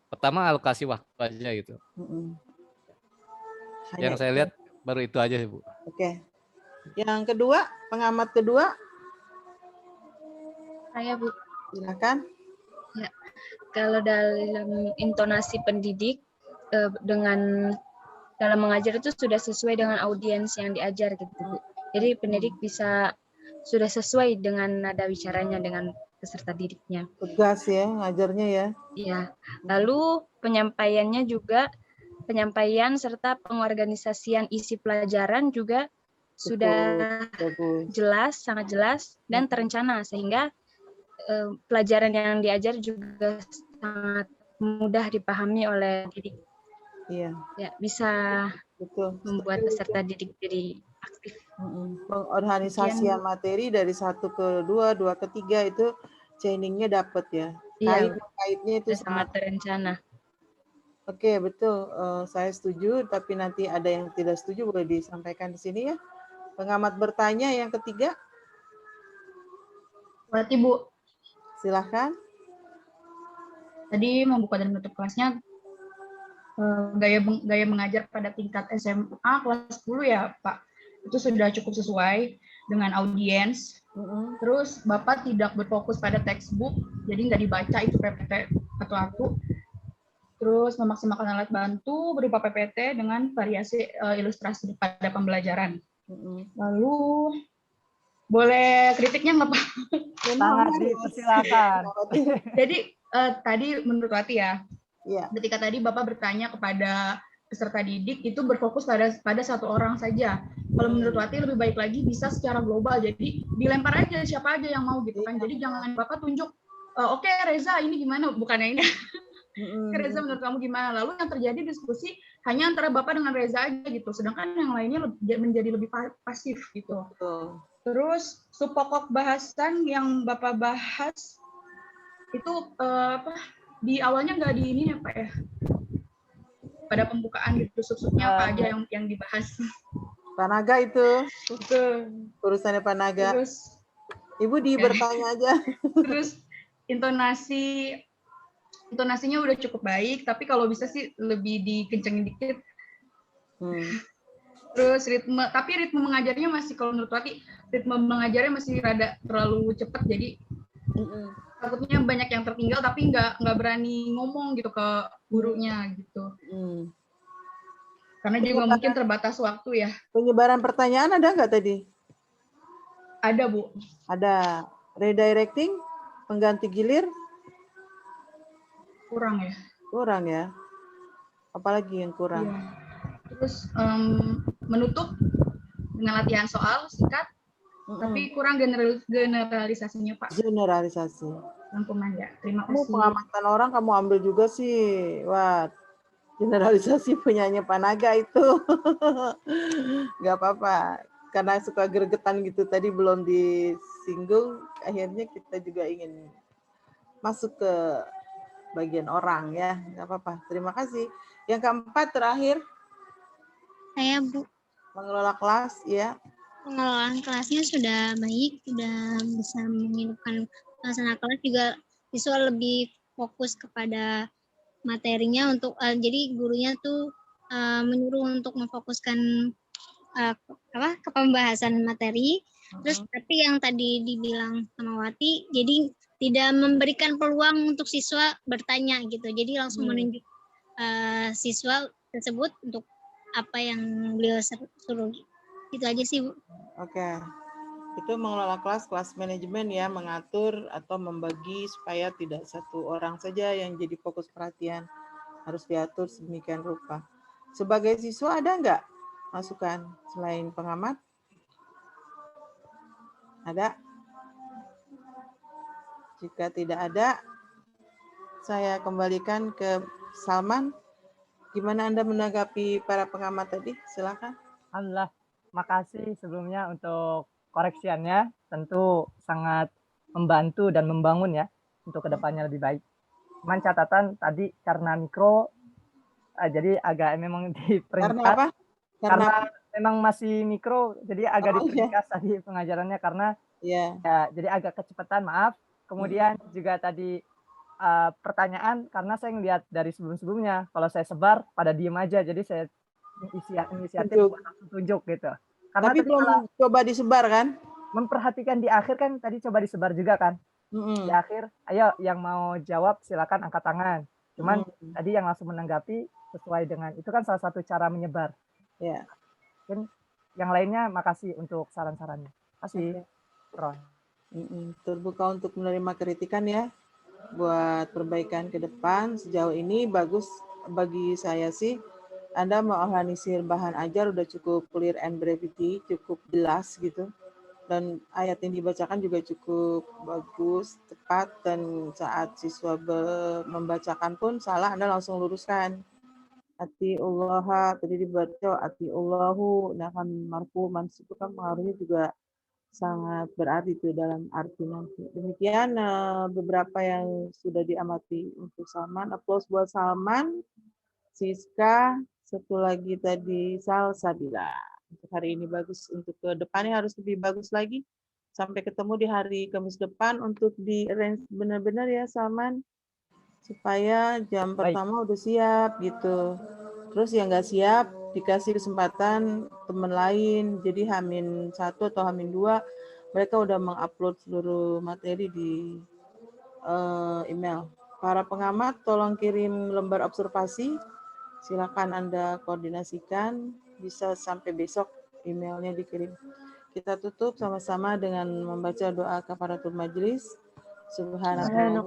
Pertama alokasi waktu aja gitu. Yang saya lihat baru itu aja sih Bu. Oke. Yang kedua, pengamat kedua. Saya Bu. Silakan. Ya, kalau dalam intonasi pendidik dengan dalam mengajar itu sudah sesuai dengan audiens yang diajar gitu Bu. Jadi pendidik bisa sudah sesuai dengan nada bicaranya dengan peserta didiknya. Tegas ya ngajarnya ya. Iya. Lalu penyampaiannya juga penyampaian serta pengorganisasian isi pelajaran juga sudah jelas, sangat jelas dan terencana sehingga pelajaran yang diajar juga sangat mudah dipahami oleh didik. Iya. Ya, bisa membuat peserta didik jadi aktif. Pengorganisasian materi dari 1 ke 2, 2 ke 3 itu chainingnya dapat ya. Kaitnya itu sangat terencana. Oke, betul. Saya setuju, tapi nanti ada yang tidak setuju boleh disampaikan di sini ya. Pengamat bertanya yang ketiga. Berarti Bu. Silahkan. Tadi membuka dan menutup kelasnya gaya mengajar pada tingkat SMA kelas 10 ya Pak. Itu sudah cukup sesuai dengan audiens. Terus Bapak tidak berfokus pada textbook, jadi nggak dibaca itu PPT satu-satu. Terus memaksimalkan alat bantu berupa PPT dengan variasi ilustrasi pada pembelajaran. Lalu boleh kritiknya nggak Pak? Sangat dipersilakan. Jadi tadi menurut Wati ya, ketika tadi Bapak bertanya kepada peserta didik itu berfokus pada satu orang saja. Kalau menurut Wati lebih baik lagi bisa secara global, jadi dilempar aja siapa aja yang mau gitu kan. Jadi jangan Bapak tunjuk, oke, Reza ini gimana, bukannya ini. Reza menurut kamu gimana? Lalu yang terjadi diskusi hanya antara Bapak dengan Reza aja gitu, sedangkan yang lainnya menjadi lebih pasif gitu. Terus subpokok bahasan yang Bapak bahas itu di awalnya nggak di ini ya Pak ya? Pada pembukaan gitu subnya apa aja yang dibahas? Panaga itu. Urusannya Panaga. Terus Ibu bertanya aja. Terus intonasinya udah cukup baik, tapi kalau bisa sih lebih dikencengin dikit. Terus ritme mengajarnya masih, kalau menurut Wati, ritme mengajarnya masih rada terlalu cepat, jadi takutnya banyak yang tertinggal tapi nggak berani ngomong gitu ke gurunya gitu. Karena juga mungkin terbatas waktu ya. Penyebaran pertanyaan ada nggak tadi? Ada Bu. Ada. Redirecting, pengganti gilir? Kurang ya. Kurang ya. Apalagi yang kurang? Iya. Terus menutup dengan latihan soal singkat, tapi kurang generalisasinya Pak. Generalisasi. Rangkuman ya. Terima kasih. Pengamatan orang kamu ambil juga sih. Wah, generalisasi punyanya Panaga itu. Nggak apa-apa. Karena suka gregetan gitu tadi belum disinggung, akhirnya kita juga ingin masuk ke bagian orang ya. Nggak apa-apa. Terima kasih. Yang keempat terakhir. Saya Bu. Mengelola kelas ya. Pengelolaan kelasnya sudah baik, sudah bisa menghidupkan suasana kelas, juga siswa lebih fokus kepada materinya untuk jadi gurunya tuh menyuruh untuk memfokuskan ke pembahasan materi. Terus tapi yang tadi dibilang sama Wati, jadi tidak memberikan peluang untuk siswa bertanya gitu. Jadi langsung menunjuk siswa tersebut untuk apa yang beliau suruh. Itu aja sih, Bu. Oke. Itu mengelola kelas manajemen ya, mengatur atau membagi supaya tidak satu orang saja yang jadi fokus perhatian. Harus diatur sedemikian rupa. Sebagai siswa ada nggak masukan selain pengamat? Ada? Jika tidak ada, saya kembalikan ke Salman. Gimana Anda menanggapi para pengamat tadi? Silakan. Alhamdulillah, makasih sebelumnya untuk koreksiannya. Tentu sangat membantu dan membangun ya untuk kedepannya lebih baik. Cuman catatan tadi karena mikro, jadi agak memang diperingkat. Karena apa? Karena memang masih mikro, jadi agak diperingkat tadi pengajarannya karena ya, jadi agak kecepatan, maaf. Kemudian juga tadi pertanyaan karena saya ngelihat dari sebelum-sebelumnya kalau saya sebar pada diem aja, jadi saya inisiatif buat langsung tunjuk gitu. Karena tapi belum coba disebar kan? Memperhatikan di akhir kan tadi coba disebar juga kan? Di akhir, ayo yang mau jawab silakan angkat tangan. Cuman tadi yang langsung menanggapi sesuai dengan itu kan salah satu cara menyebar. Ya. Dan yang lainnya makasih untuk saran-sarannya. Makasih, Ron. Terbuka untuk menerima kritikan ya, buat perbaikan ke depan. Sejauh ini bagus bagi saya sih. Anda mengorganisir bahan ajar udah cukup clear and brevity, cukup jelas gitu. Dan ayat yang dibacakan juga cukup bagus, tepat, dan saat siswa membacakan pun salah Anda langsung luruskan. Atiullah tadi dibaca atiullahu, nah kan marfu mansub kan pengaruhnya juga sangat berarti itu dalam arti nanti. Demikian beberapa yang sudah diamati untuk Salman. Aplaus buat Salman, Siska, satu lagi tadi Salsabila. Untuk hari ini bagus, untuk ke depannya harus lebih bagus lagi. Sampai ketemu di hari Kamis depan untuk di arrange benar-benar ya Salman. Supaya jam pertama udah siap gitu. Terus yang nggak siap dikasih kesempatan teman lain. Jadi H-1 atau H-2 mereka udah mengupload seluruh materi di email. Para pengamat tolong kirim lembar observasi. Silakan Anda koordinasikan. Bisa sampai besok emailnya dikirim. Kita tutup sama-sama dengan membaca doa kafaratul majelis. Subhanallah,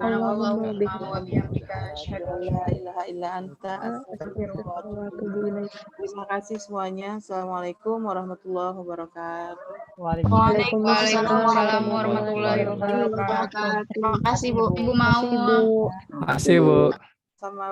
terima kasih semuanya. Assalamualaikum warahmatullahi wabarakatuh. Waalaikumsalam warahmatullahi wabarakatuh. Terima kasih Bu. Ibu Maul. Makasih Bu. Sama